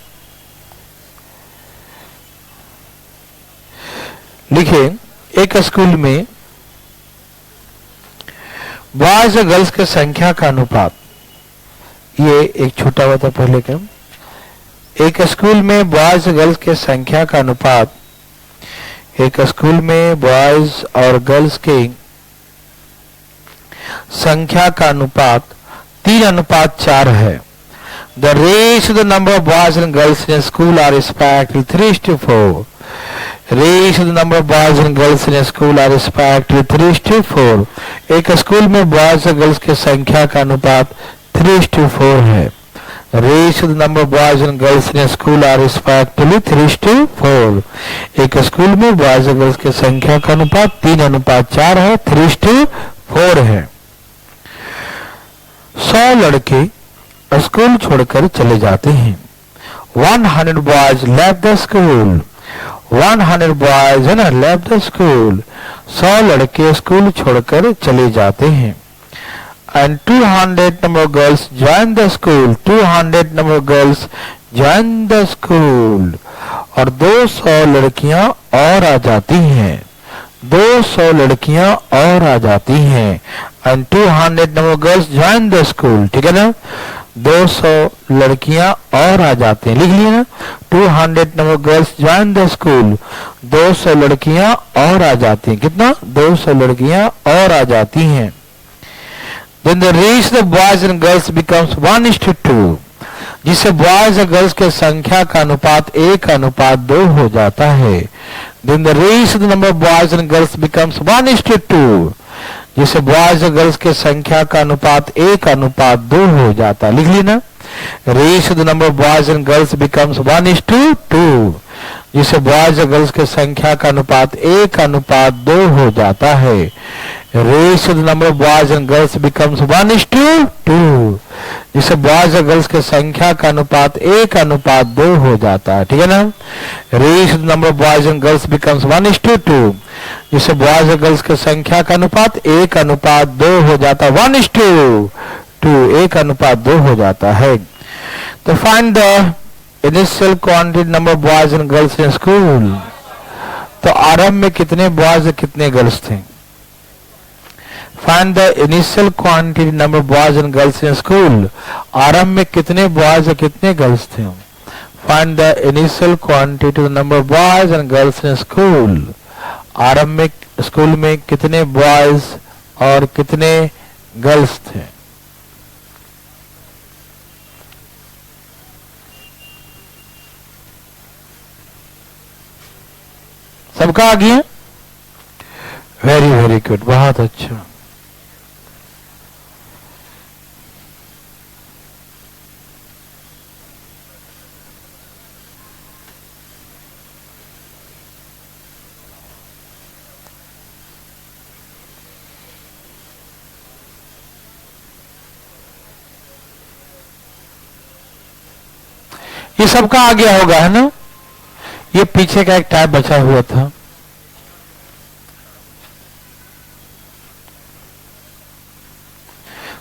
Speaker 1: लिखिए, एक स्कूल में बॉयज और गर्ल्स के संख्या का अनुपात, ये एक छोटा हुआ था पहले का। एक स्कूल में बॉयज और गर्ल्स के संख्या का अनुपात, एक स्कूल में बॉयज और गर्ल्स के संख्या का अनुपात 3:4 है। The ratio of the number of boys and girls in a school are respectively 3:4. Ratio of the number of boys and girls in a school are respectively 3:4. एक स्कूल में बॉयज और गर्ल्स की संख्या का अनुपात 3:4 है। Ratio of the number of boys and girls in a school are respectively 3:4. एक स्कूल में बॉयज और गर्ल्स की संख्या का अनुपात 3:4 है, 3:4 है। 100 लड़के स्कूल छोड़कर चले जाते हैं। 100 boys left the school. 100 boys है ना left the school. 100 लड़के स्कूल छोड़कर चले जाते हैं। And 200 number of girls join the school. 200 number of girls join the school. और 200 लड़कियां और आ जाती हैं। 200 लड़कियां और आ जाती हैं। And 200 number of girls join the school. ठीक है ना, 200 लड़कियां और आ जाती हैं, लिख लिया ना। 200 number of girls join the school. 200 लड़कियां और आ जाती हैं, कितना 200 लड़कियां और आ जाती हैं। Then the ratio of boys and girls becomes 1:2, जिससे बॉयज और गर्ल्स के संख्या का अनुपात 1:2 हो जाता है। Then the ratio of the number of boys and girls becomes 1:2, जिससे बॉयज और गर्ल्स के संख्या का अनुपात 1:2 हो जाता है, लिख ली ना। Ratio of the number of boys and girls becomes 1:2, जिससे बॉयज और गर्ल्स के संख्या का अनुपात 1:2 हो जाता है। Ratio of the number of boys and girls becomes 1:2, जिससे बॉयज और गर्ल्स के संख्या का अनुपात 1:2 हो जाता है, ठीक है ना। Ratio of the number of boys and girls becomes 1:2, जिससे बॉयज और गर्ल्स की संख्या का अनुपात 1:2 हो जाता है। 1:2, 1:2 हो जाता है। तो find the initial quantity number of boys and girls in school. तो आरंभ में कितने बॉयज और कितने गर्ल्स थे। Find the initial quantity number of boys and girls in school. आरंभ में कितने बॉयज और कितने गर्ल्स थे। Find the initial quantity number of boys and girls in school. आरंभ में स्कूल में कितने बॉयज और कितने गर्ल्स थे। सबका आ गया, वेरी वेरी गुड, बहुत अच्छा। ये सबका आ गया होगा, है ना। ये पीछे का एक टाइप बचा हुआ था।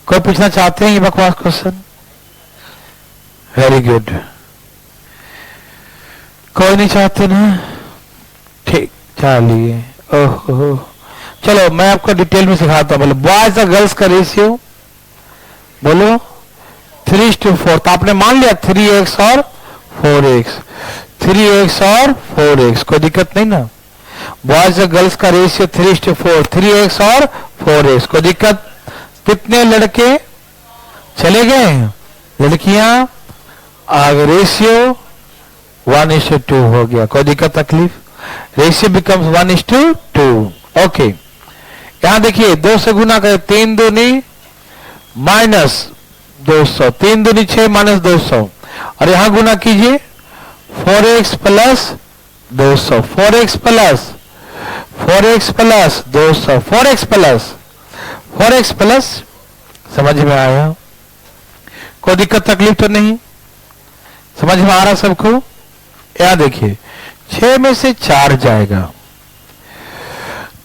Speaker 1: कोई पूछना चाहते हैं ये बकवास क्वेश्चन। वेरी गुड, कोई नहीं चाहते ना, ठीक, चलिए। ओहो, चलो मैं आपको डिटेल में सिखाता हूं। बोलो बॉयज और गर्ल्स का रेशियो, बोलो 3:4। तो आपने मान लिया 3x और 4x, 3x और 4x, कोई दिक्कत नहीं ना। बॉयज और गर्ल्स का रेशियो 3:4, 3x और 4x, कोई दिक्कत। कितने लड़के चले गए, लड़कियां आगे, रेशियो 1:2 हो गया, कोई दिक्कत तकलीफ। Ratio becomes 1:2। ओके, यहां देखिए 2 से गुना करें, 3 दूनी माइनस 200, 3 दूनी 6 माइनस 200, और यहां गुना कीजिए 4x plus 200, 4x plus 200, 4x plus. समझ में आया? कोई दिक्कत तकलीफ तो नहीं? समझ में आ रहा सबको? यहां देखिए 6 में से 4 जाएगा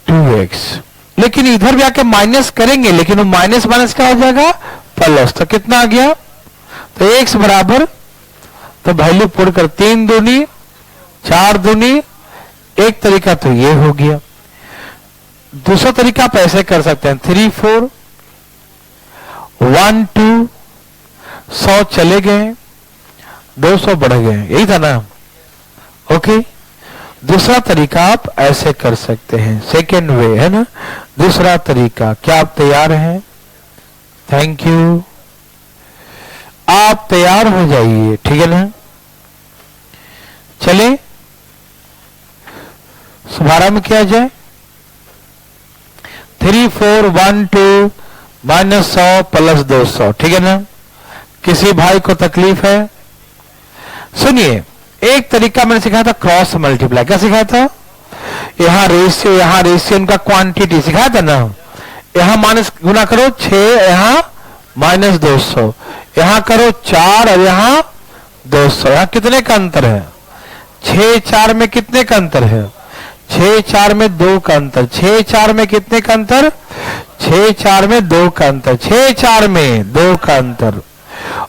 Speaker 1: 2x, लेकिन इधर भी आके माइनस करेंगे, लेकिन वो माइनस माइनस क्या हो जाएगा? प्लस। तो कितना आ गया? तो x बराबर, तो वैल्यू पुट कर 3 दूनी 4 दूनी, एक तरीका तो ये हो गया। दूसरा तरीका आप ऐसे कर सकते हैं 3 4 1 2, 100 चले गए, 200 बढ़ गए, यही था ना? ओके, दूसरा तरीका आप ऐसे कर सकते हैं, सेकेंड वे है ना, दूसरा तरीका। क्या आप तैयार हैं? थैंक यू, आप तैयार हो जाइए, ठीक है ना? चलिए सुधारा में किया जाए 3 4 1 2 माइनस 100 प्लस 200, ठीक है ना? किसी भाई को तकलीफ है? सुनिए, एक तरीका मैंने सिखाया था क्रॉस मल्टीप्लाई। क्या सिखाया था? यहां रेशियो उनका क्वांटिटी सिखाया था ना। यहां माइनस गुना करो 6, यहां माइनस 200, यहां करो 4 और यहां 200। यहां कितने का अंतर है? 6 4 में कितने का अंतर है? 6 4 में 2 का अंतर। 6 4 में कितने का अंतर? 6 4 में 2 का अंतर। 6 4 में 2 का अंतर।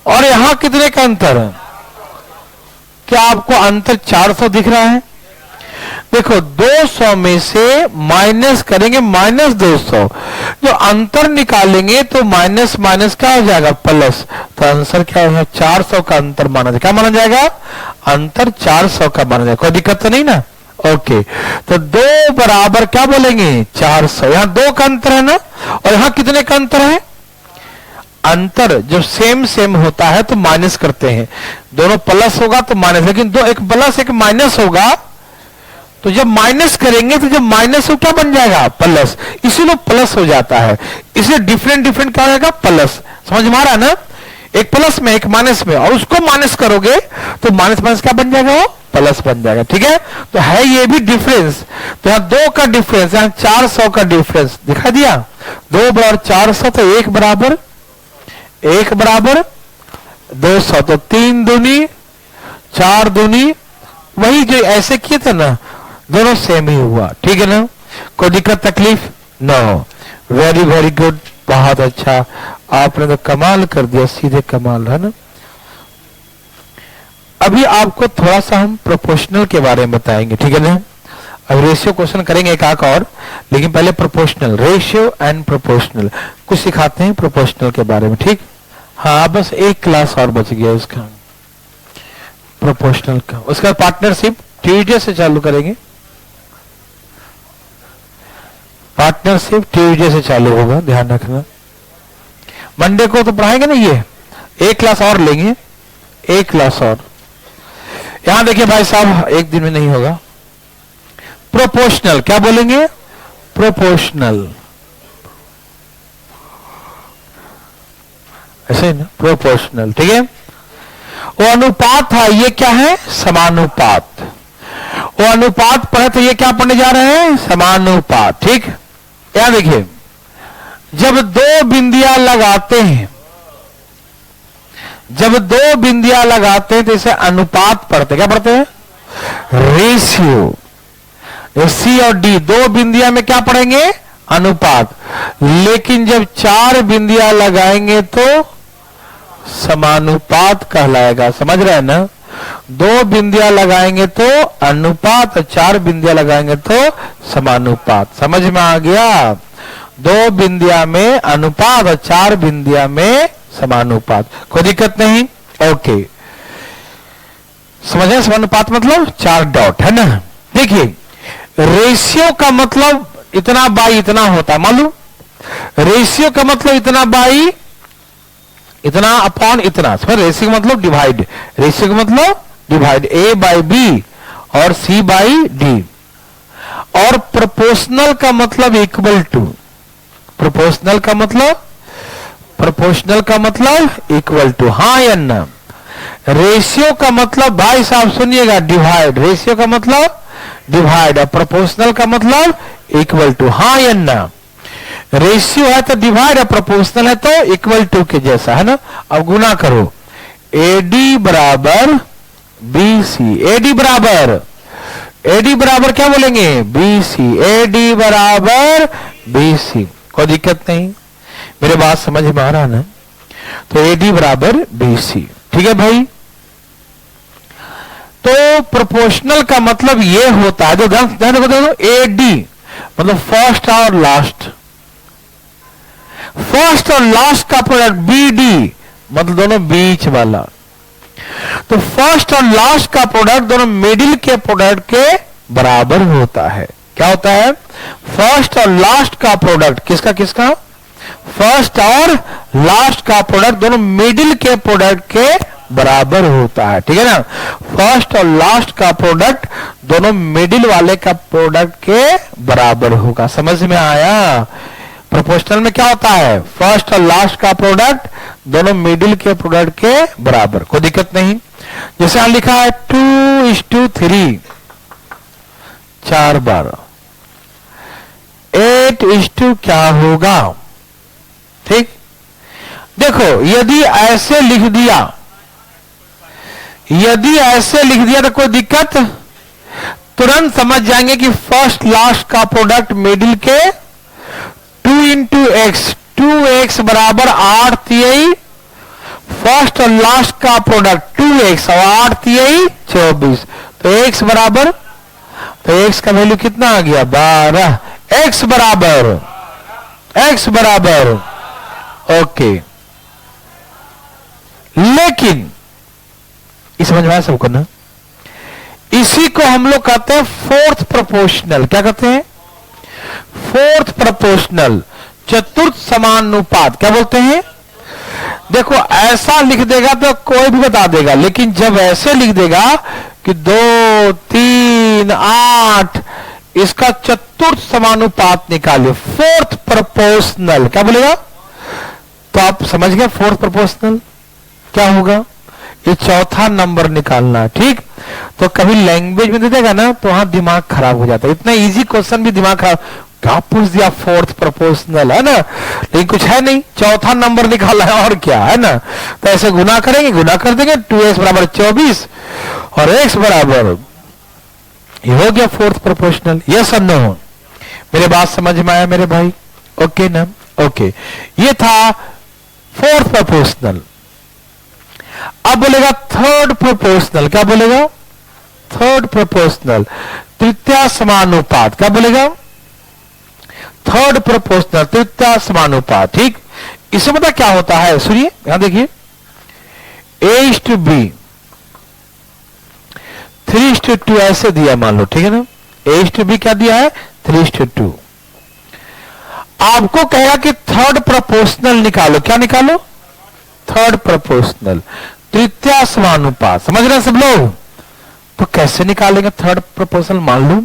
Speaker 1: और यहां कितने का अंतर है? क्या आपको अंतर 400 दिख रहा है? देखो 200 में से माइनस करेंगे माइनस 200, जो अंतर निकालेंगे तो माइनस माइनस क्या हो जाएगा? प्लस। तो आंसर क्या होगा? 400 का अंतर माना जाएगा। क्या माना जाएगा? अंतर 400 का माना जाएगा। कोई दिक्कत तो नहीं ना? ओके, तो 2 बराबर क्या बोलेंगे? 400। यहां 2 का अंतर है ना, और यहां कितने का अंतर है? अंतर जब सेम सेम होता है तो माइनस करते हैं, दोनों प्लस होगा तो माइनस, लेकिन दो एक प्लस एक माइनस होगा, तो जब माइनस करेंगे तो जब माइनस हो क्या बन जाएगा? प्लस। इसीलिए प्लस हो जाता है, इसलिए डिफरेंट डिफरेंट क्या होगा? प्लस। समझ में आ रहा है ना? एक प्लस में एक माइनस में, और उसको माइनस करोगे तो माइनस माइनस क्या बन जाएगा? वो प्लस बन जाएगा। ठीक है, तो है ये भी डिफरेंस। तो यहां 2 का डिफरेंस, यहां 400 का डिफरेंस दिखा दिया। 2 बराबर 400, तो 1 बराबर 200, तो 3 दूनी 4 दूनी, वही जो ऐसे किए थे ना, दोनों सेम ही हुआ। ठीक है ना? कोई दिक्कत तकलीफ? नो। वेरी वेरी गुड, बहुत अच्छा, आपने तो कमाल कर दिया, सीधे कमाल, है ना? अभी आपको थोड़ा सा हम प्रोपोर्शनल के बारे में बताएंगे, ठीक है ना? अब रेशियो क्वेश्चन करेंगे एक आक और, लेकिन पहले प्रोपोर्शनल, रेशियो एंड प्रोपोर्शनल कुछ सिखाते हैं प्रोपोर्शनल के बारे में। ठीक, हाँ, बस एक क्लास और बच गया उसका, प्रोपोर्शनल का। उसका पार्टनरशिप ट्यूजडे से चालू करेंगे, पार्टनरशिप ट्यूजडे से चालू होगा, ध्यान रखना। मंडे को तो पढ़ाएंगे ना, ये एक क्लास और लेंगे, एक क्लास और। यहां देखिए भाई साहब, एक दिन में नहीं होगा। प्रोपोर्शनल क्या बोलेंगे? प्रोपोर्शनल, ऐसे ही ना, प्रोपोर्शनल। ठीक है, वो अनुपात था, ये क्या है? समानुपात। वो अनुपात पढ़े तो ये क्या पढ़ने जा रहे हैं? समानुपात। ठीक, यहां देखिए, जब 2 बिंदियां लगाते हैं, जब 2 बिंदियां लगाते हैं तो इसे अनुपात पढ़ते। क्या पढ़ते हैं? रेशियो। सी और डी 2 बिंदियां में क्या पढ़ेंगे? अनुपात। लेकिन जब 4 बिंदियां लगाएंगे तो समानुपात कहलाएगा। समझ रहे हैं ना? 2 बिंदियां लगाएंगे तो अनुपात, और 4 बिंदियां लगाएंगे तो समानुपात। समझ में आ गया? 2 बिंदियां में अनुपात और 4 बिंदियां में समानुपात। कोई दिक्कत नहीं? ओके, समझे? समानुपात मतलब 4 डॉट, है ना? देखिए, रेशियो का मतलब इतना बाई इतना होता है, मालूम? रेशियो का मतलब इतना बाई इतना अपॉन इतना। रेशियो का मतलब डिवाइड, रेशियो का मतलब डिवाइड, ए बाई बी और सी बाई डी। और प्रोपोर्शनल का मतलब इक्वल टू, प्रोपोर्शनल का मतलब प्रोपोर्शनल का मतलब इक्वल टू, हाँ या ना। रेशियो का मतलब भाई साहब सुनिएगा डिवाइड, रेशियो का मतलब डिवाइड, और प्रोपोर्शनल का मतलब इक्वल टू, हाँ या ना। रेशियो है तो डिवाइड, और प्रोपोर्शनल है तो इक्वल टू के जैसा, है ना। अब गुना करो, एडी बराबर बीसी, एडी बराबर क्या बोलेंगे, बीसी, एडी बराबर बीसी, कोई दिक्कत नहीं, मेरे बात समझ में आ रहा ना। तो एडी बराबर बीसी, ठीक है भाई। तो प्रोपोर्शनल का मतलब ये होता है, जो ध्यान देखो, एडी मतलब फर्स्ट और लास्ट, फर्स्ट और लास्ट का प्रोडक्ट, बीडी मतलब दोनों बीच वाला। तो फर्स्ट और लास्ट का प्रोडक्ट दोनों मिडिल के प्रोडक्ट के बराबर होता है। क्या होता है, फर्स्ट और लास्ट का प्रोडक्ट, किसका किसका, फर्स्ट और लास्ट का प्रोडक्ट दोनों मिडिल के प्रोडक्ट के बराबर होता है, ठीक है ना। फर्स्ट और लास्ट का प्रोडक्ट दोनों मिडिल वाले का प्रोडक्ट के बराबर होगा। समझ में आया। प्रोपोर्शनल में क्या होता है, फर्स्ट और लास्ट का प्रोडक्ट दोनों मिडिल के प्रोडक्ट के बराबर, कोई दिक्कत नहीं। जैसे यहां लिखा है 2:3, 4 बार, 8:2 क्या होगा, ठीक। देखो यदि ऐसे लिख दिया, यदि ऐसे लिख दिया तो कोई दिक्कत, तुरंत समझ जाएंगे कि फर्स्ट लास्ट का प्रोडक्ट मिडिल के 2 इंटू एक्स, 2x बराबर 8 तिहाई, फर्स्ट और लास्ट का प्रोडक्ट 2x और 8 तिहाई 24, तो x बराबर, तो x का वैल्यू कितना आ गया 12, x बराबर ओके। लेकिन इस समझ में आया सबको ना, इसी को हम लोग कहते हैं फोर्थ प्रोपोर्शनल। क्या कहते हैं, फोर्थ प्रोपोर्शनल, चतुर्थ समानुपात। क्या बोलते हैं, देखो ऐसा लिख देगा तो कोई भी बता देगा, लेकिन जब ऐसे लिख देगा कि 2, 3, 8, इसका चतुर्थ समानुपात निकालिए, फोर्थ प्रोपोर्शनल। क्या बोलेगा, तो आप समझ गए फोर्थ प्रोपोर्शनल क्या होगा, ये चौथा नंबर निकालना है, ठीक। तो कभी लैंग्वेज में दे देगा ना तो वहां दिमाग खराब हो जाता है, इतना इजी क्वेश्चन भी दिमाग खराब, क्या पूछ दिया फोर्थ प्रोपोर्शनल, है ना, लेकिन कुछ है नहीं, चौथा नंबर निकाला है और क्या, है ना। तो ऐसे गुना करेंगे, गुना कर देंगे, 2x बराबर 24 और x बराबर, ये हो गया फोर्थ प्रोपोर्शनल। यस और नो, मेरे बात समझ में आया मेरे भाई, ओके ना, ओके। ये था फोर्थ प्रोपोर्शनल। अब बोलेगा थर्ड प्रोपोर्शनल। क्या बोलेगा, थर्ड प्रोपोर्शनल, तृतीय समानुपात। क्या बोलेगा, थर्ड प्रोपोर्शनल, तृतीय समानुपात, ठीक। इसमें पता क्या होता है, सुनिए यहां देखिए, A:B 3:2 ऐसे दिया मान लो, ठीक है ना। A:B क्या दिया है, 3:2। आपको कहेगा कि थर्ड प्रोपोर्शनल निकालो। क्या निकालो, थर्ड प्रोपोर्शनल, तृतीय समानुपात। समझ रहे हैं सब लोग, तो कैसे निकालेंगे थर्ड प्रोपोर्शनल, मान लो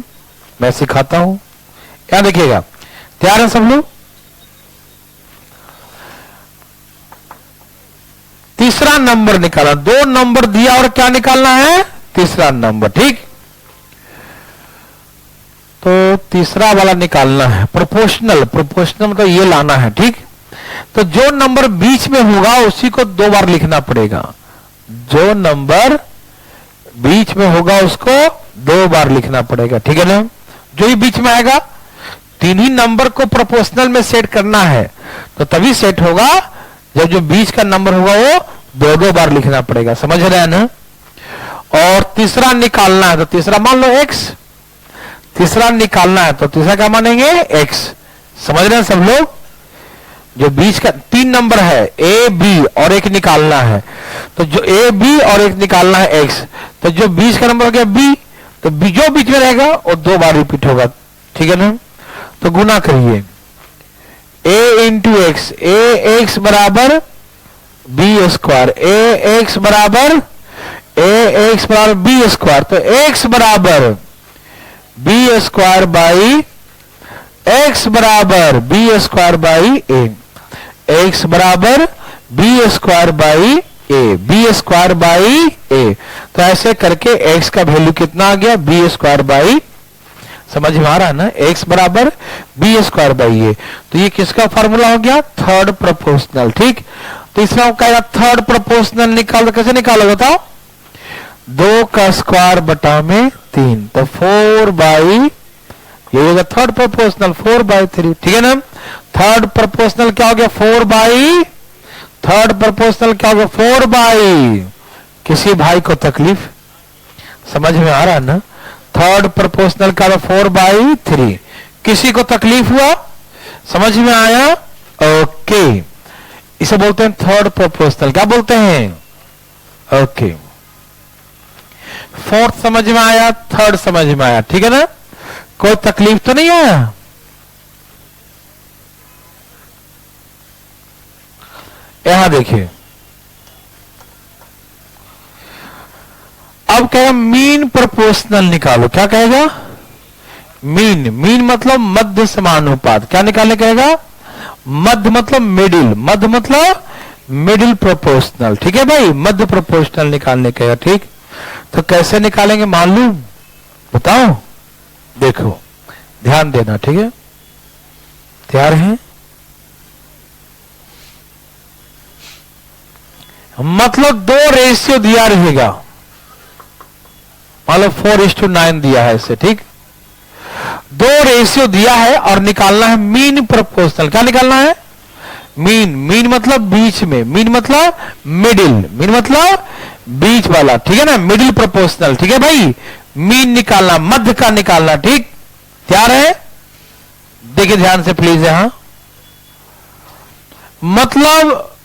Speaker 1: मैं सिखाता हूं। यहां देखिएगा, तैयार है सब लोग। तीसरा नंबर निकाला, 2 नंबर दिया और क्या निकालना है, तीसरा नंबर, ठीक। तो तीसरा वाला निकालना है प्रोपोर्शनल, प्रोपोर्शनल मतलब ये लाना है, ठीक। तो जो नंबर बीच में होगा उसी को 2 बार लिखना पड़ेगा, जो नंबर बीच में होगा उसको 2 बार लिखना पड़ेगा, ठीक है ना। जो ही बीच में आएगा, 3 ही नंबर को प्रोपोर्शनल में सेट करना है, तो तभी सेट होगा जब जो बीच का नंबर होगा वो 2-2 बार लिखना पड़ेगा। समझ रहे हैं ना। और तीसरा निकालना है, तो तीसरा मान लो x, तीसरा निकालना है तो तीसरा क्या मानेंगे, x। समझ रहे हैं सब लोग, जो बीच का 3 नंबर है A, B और 1 निकालना है, तो जो A, B और 1 निकालना है x, तो जो बीच का नंबर हो गया B, तो B जो बीच में रहेगा वो 2 बार रिपीट होगा, ठीक है ना। तो गुना करिए, A इंटू एक्स, ax बराबर b स्क्वायर, ax बराबर b स्क्वायर, तो x बराबर b स्क्वायर बाई x बराबर b square by a। x बराबर B square by A, B square by A. तो ऐसे करके x का वैल्यू कितना आ गया, बी स्क्वायर बाई, समझ में आ रहा है ना, x बराबर बी स्क्वायर बाई ए। तो ये किसका फॉर्मूला हो गया, थर्ड प्रोपोर्शनल। ठीक, तीसरा तो कहेगा थर्ड प्रोपोर्शनल निकालो, कैसे निकालो बताओ, 2 का स्क्वायर बटा में 3, तो 4 बाई, ये होगा थर्ड प्रोपोर्शनल 4/3। ठीक है ना, थर्ड प्रोपोर्शनल क्या हो गया 4 बाई, थर्ड प्रोपोर्शनल क्या हो गया 4 बाई, किसी भाई को तकलीफ, समझ में आ रहा है ना, थर्ड प्रोपोर्शनल का 4/3, किसी को तकलीफ हुआ, समझ में आया, ओके। इसे बोलते हैं थर्ड प्रोपोर्शनल, क्या बोलते हैं, ओके। फोर्थ समझ में आया, थर्ड समझ में आया, ठीक है ना, कोई तकलीफ तो नहीं आया। यहां देखिए, अब कहेगा मीन प्रोपोर्शनल निकालो, क्या कहेगा, मीन, मीन मतलब मध्य समानुपात, क्या निकालने कहेगा, मध्य मतलब मिडिल, मध्य मतलब मिडिल प्रोपोर्शनल। ठीक है भाई, मध्य प्रोपोर्शनल निकालने कहेगा। ठीक, तो कैसे निकालेंगे मालूम, बताओ, देखो ध्यान देना, ठीक है, तैयार हैं, मतलब 2 रेशियो दिया रहेगा, मतलब 4:9 दिया है इसे। ठीक, 2 रेशियो दिया है और निकालना है मीन प्रोपोर्शनल। क्या निकालना है, मीन, मीन मतलब बीच में, मीन मतलब मिडिल, मीन मतलब बीच वाला, ठीक है ना, मिडिल प्रोपोर्शनल। ठीक है भाई, मीन निकालना, मध्य का निकालना। ठीक, तैयार है, देखिए ध्यान से प्लीज यहां, मतलब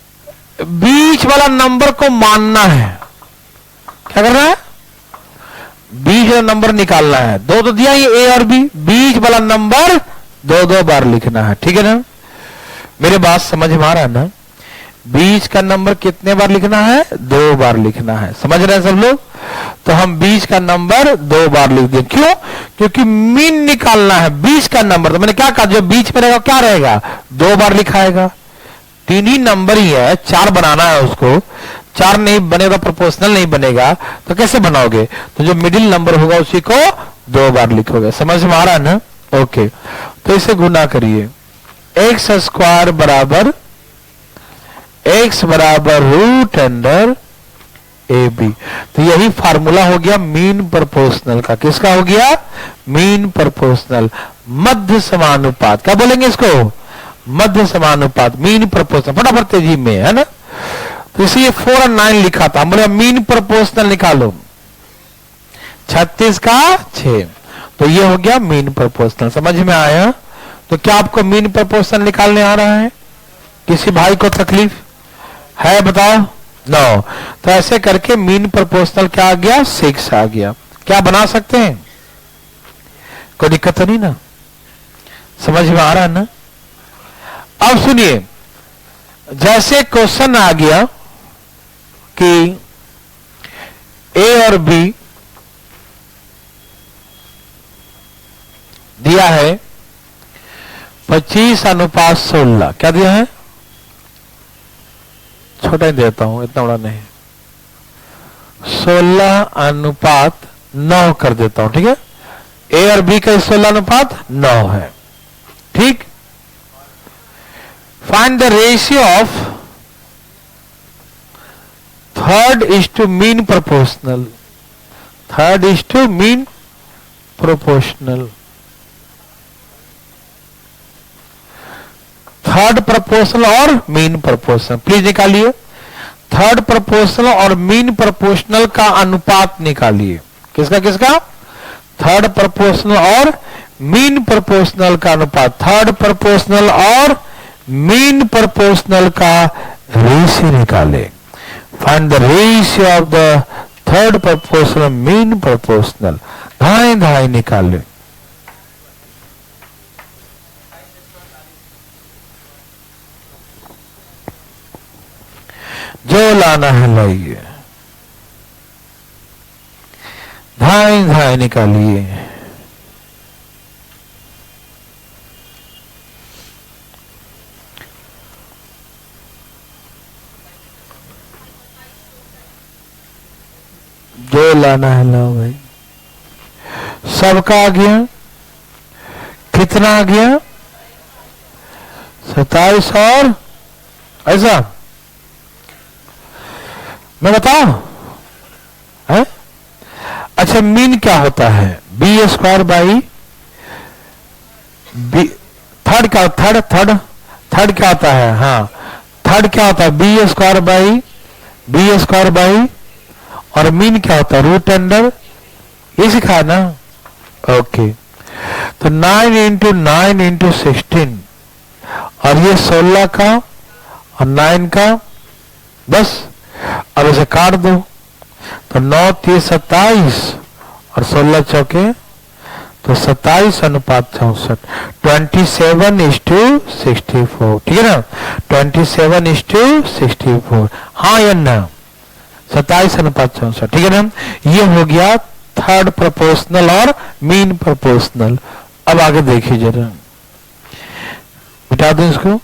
Speaker 1: बीच वाला नंबर को मानना है, क्या करना है, बीच वाला नंबर निकालना है। 2 तो दिया ये ए और बी, बीच वाला नंबर 2-2 बार लिखना है। ठीक है ना, मेरे बात समझ में आ रहा है ना, बीच का नंबर कितने बार लिखना है, 2 बार लिखना है, समझ रहे हैं सब लोग। तो हम बीच का नंबर 2 बार लिख दें, क्यों, क्योंकि मीन निकालना है बीच का नंबर। तो मैंने क्या कहा, जो बीच में रहेगा क्या रहेगा, 2 बार लिखाएगा, 3 ही नंबर ही है, 4 बनाना है उसको, 4 नहीं बनेगा प्रोपोर्शनल नहीं बनेगा, तो कैसे बनाओगे, तो जो मिडिल नंबर होगा उसी को 2 बार लिखोगे, समझ में आ रहा है ना, ओके। तो इसे गुना करिए, एक्स स्क्वायर बराबर x बराबर रूट अंडर ए बी। तो यही फार्मूला हो गया मीन प्रोपोर्शनल का, किसका हो गया, मीन प्रोपोर्शनल, मध्य समानुपात, क्या बोलेंगे इसको, मध्य समानुपात, मीन प्रोपोर्शनल, फटाफट तेजी में, है ना। तो इसीलिए 4 और 9 लिखा था, बोले मीन प्रोपोर्शनल निकालो, 36 का 6, तो ये हो गया मीन प्रोपोर्शनल, समझ में आया। तो क्या आपको मीन प्रोपोर्शनल निकालने आ रहा है, किसी भाई को तकलीफ है बताओ, नो। तो ऐसे करके मीन प्रोपोर्शनल क्या आ गया, 6 आ गया। क्या बना सकते हैं, कोई दिक्कत तो नहीं ना, समझ में आ रहा है ना। अब सुनिए, जैसे क्वेश्चन आ गया कि ए और बी दिया है 25:16, क्या दिया है, छोटा ही देता हूं, इतना बड़ा नहीं, 16:9 कर देता हूं, ठीक है। ए और बी का 16:9 है, ठीक। Find the ratio of third is to mean proportional, third is to mean proportional, third proportional और मीन प्रोपोर्शनल, प्लीज निकालिए। थर्ड प्रोपोर्शनल और मीन प्रोपोर्शनल का अनुपात निकालिए, किसका किसका, थर्ड प्रोपोर्शनल और मीन प्रोपोर्शनल का अनुपात, थर्ड प्रोपोर्शनल और मीन प्रोपोर्शनल का रेशियो निकाले। Find the ratio of the third proportional mean proportional, धाए धाए निकाले। जो लाना है लाइए, धाए धाए निकालिए। जो लाना है लो भाई। सबका आ गया, कितना आ गया 27 और ऐसा मैं बताऊं है? अच्छा मीन क्या होता है? B square by B. Third क्या क्या होता है? हाँ थर्ड क्या होता है? बी स्क्वायर बाई और मीन क्या होता है? Root under. ये सिखा ना। ओके तो 9 इंटू 9 इंटू 16 और ये 16 का और 9 का बस। अब इसे काट दो तो 9 3 27 और 16 चौके तो 27 अनुपात 64। 27:64 ठीक है ना? 27:64 हाँ या ना? 27 अनुपात 64 ठीक है ना? ये हो गया थर्ड प्रोपोर्शनल और मीन प्रोपोर्शनल। अब आगे देखिए जरा, मिटा दो इसको।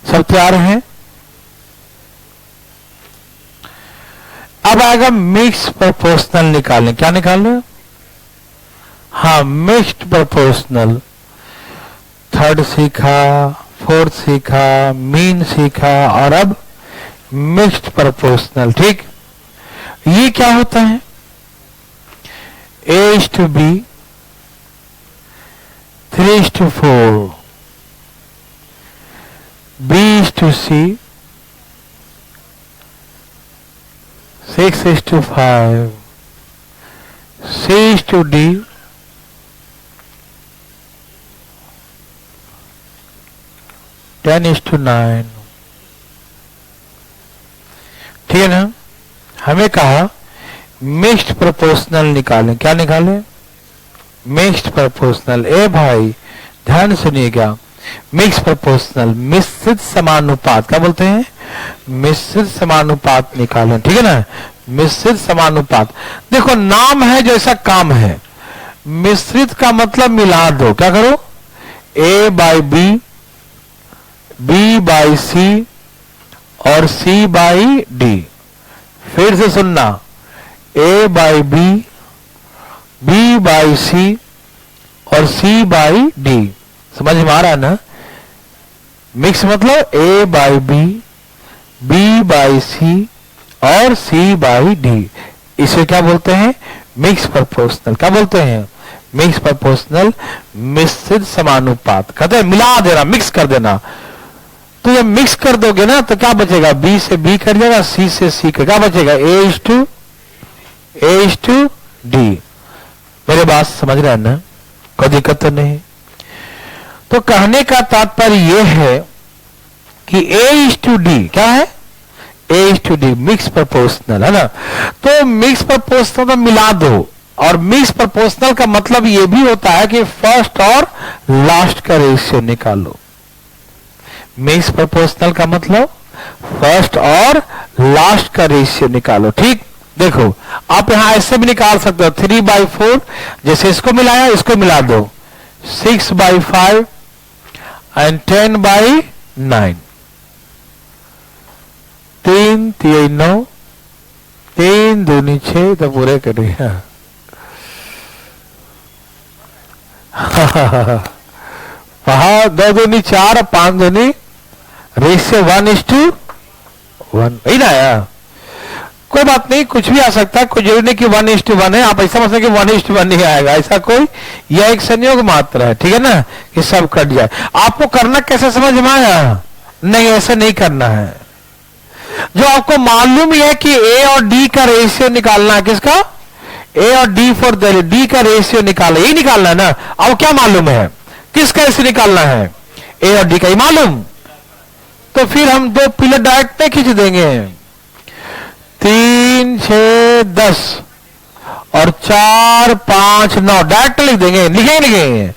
Speaker 1: सब तैयार हैं? अब आएगा मिक्स प्रोपोर्शनल निकालने। क्या निकालने? हाँ मिक्स्ड प्रोपोर्शनल। थर्ड सीखा, फोर्थ सीखा, मीन सीखा और अब मिक्स्ड प्रोपोर्शनल। ठीक, ये क्या होता है? A:B 3:4 B:C 6:5 C:D 10:9। ठीक है ना? हमें कहा मिक्स्ड प्रोपोर्शनल निकालें। क्या निकालें? Mixed proportional. ए भाई ध्यान सुनिएगा, मिक्स प्रोपोर्शनल मिश्रित समानुपात। क्या बोलते हैं? मिश्रित समानुपात निकालें। ठीक है ना? मिश्रित समानुपात। देखो नाम है जैसा काम है। मिश्रित का मतलब मिला दो। क्या करो? A by B, B by C और C बाई डी। फिर से सुनना, A by B, B by C और C बाई डी। समझ में आ रहा है ना? मिक्स मतलब A by B, B by C और C बाई डी। इसे क्या बोलते हैं? Mix proportional. क्या बोलते हैं? मिक्स प्रोपोर्शनल मिश्रित समानुपात। कहते हैं मिला देना, मिक्स कर देना। तो जब मिक्स कर दोगे ना तो क्या बचेगा? B से B कर जाएगा, C से C कर, क्या बचेगा? A:D। मेरे बात समझ रहे हैं ना? कोई दिक्कत तो नहीं? तो कहने का तात्पर्य यह है कि A:D क्या है? A:D मिक्स प्रोपोर्शनल है ना? तो मिक्स प्रोपोर्शनल में मिला दो। और मिक्स प्रोपोर्शनल का मतलब यह भी होता है कि फर्स्ट और लास्ट का रेशियो निकालो। मिक्स प्रोपोर्शनल का मतलब फर्स्ट और लास्ट का रेशियो निकालो। ठीक, देखो आप यहां ऐसे भी निकाल सकते हो 3/4, जैसे इसको मिलाया इसको मिला दो 6/5 एंड 10/9। 3 3 9 3 दूनी 6 तो पूरे करिए। वहां 2 दूनी 4 5 दूनी रेशियो 1:1 ही ना आया। कोई बात नहीं, कुछ भी आ सकता है, कोई जरूरी नहीं कि 1:1 है। आप ऐसा समझते कि 1:1 ही आएगा, ऐसा कोई, यह एक संयोग मात्र है। ठीक है ना? कि सब कट जाए। आपको करना कैसे समझ में आया? नहीं, ऐसा नहीं करना है। जो आपको मालूम ही है कि A और D का रेशियो निकालना है। किसका? A और D फॉर D का रेशियो निकालना, यही निकालना है ना? अब क्या मालूम है? किसका रेशियो निकालना है? A और D का ही मालूम। तो फिर हम 2 पिलर डायरेक्ट में खींच देंगे। 3 6 10 और 4 5 9 डायरेक्ट लिख देंगे। लिखेंगे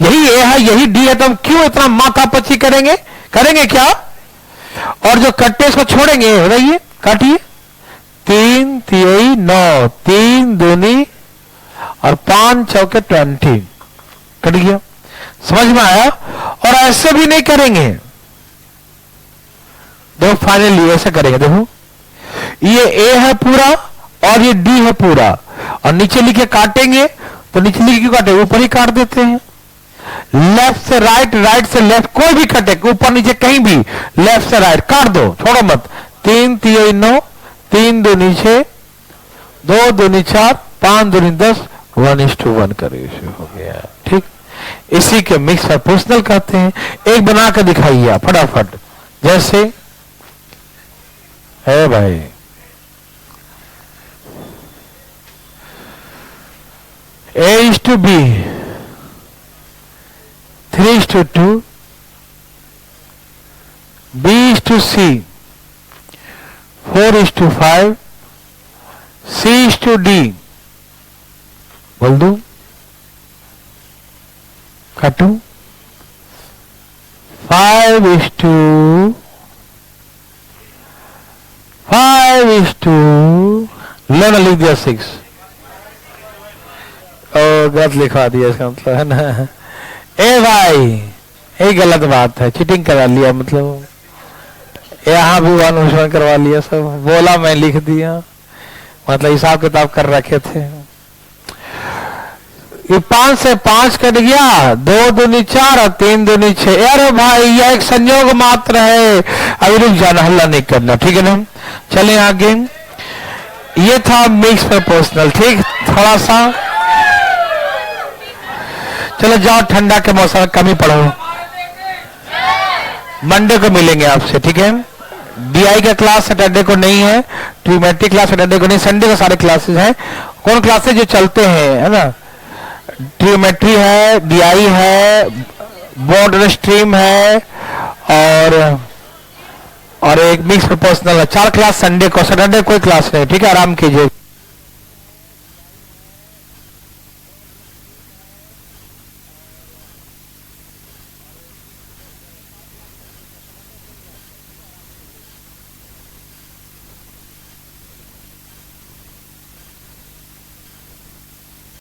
Speaker 1: यही A है, यही D है, तो हम क्यों इतना माथापच्ची करेंगे? करेंगे क्या? और जो कट्टे इसको छोड़ेंगे, बताइए, काटिए। 3 3 9, 3 दूनी और 5 चौके 20, कट गया। समझ में आया? और ऐसे भी नहीं करेंगे, देखो फाइनली ऐसे करेंगे। देखो ये ए है पूरा और ये डी है पूरा, और नीचे लिखे काटेंगे तो नीचे लिखे क्यों काटे, ऊपर ही काट देते हैं। लेफ्ट से राइट, राइट से लेफ्ट, कोई भी कटे, ऊपर नीचे कहीं भी, लेफ्ट से राइट काट दो, छोड़ो मत। 3 3 9, 3 दूनी 6, 2 दूनी 4, 5 दूनी 10, 1:1 का रेशियो हो गया। ठीक, इसी के मिक्स प्रोपोर्शनल कहते हैं। एक बना कर दिखाइए आप फटाफट, जैसे है भाई, A:B, 3:2, B:C, 4:5, C:D, बोल दू, काटू, 5:5:, लो ना, लिख दिया 6। गलत लिखवा दिया, इसका मतलब है ना। ए भाई, ये गलत बात है, चीटिंग करा लिया, मतलब यहाँ भी 1:1 करवा लिया, सब बोला मैं लिख दिया, मतलब हिसाब किताब कर रखे थे। ये 5 से 5 कट गया, 2 दूनी 4 और 3 दूनी 6। अरे भाई यह एक संयोग मात्र है, अभी रुक जाना, हल्ला नहीं करना, ठीक है ना। चले आगे, ये था मिक्स प्रोपोर्शनल। ठीक, थोड़ा सा चलो जाओ, ठंडा के मौसम में कम ही पढ़ो, मंडे को मिलेंगे आपसे, ठीक है। डीआई का क्लास सैटरडे को नहीं है, ट्रिमेट्री क्लास सैटरडे को नहीं, संडे को सारे क्लासेस हैं। कौन क्लासेस जो चलते हैं, है ना, ट्रिमेट्री है, डीआई है, बोर्ड स्ट्रीम है, और एक मिक्स प्रोपोर्शनल है। 4 क्लास संडे को, सैटरडे कोई क्लास नहीं, ठीक है, आराम कीजिए।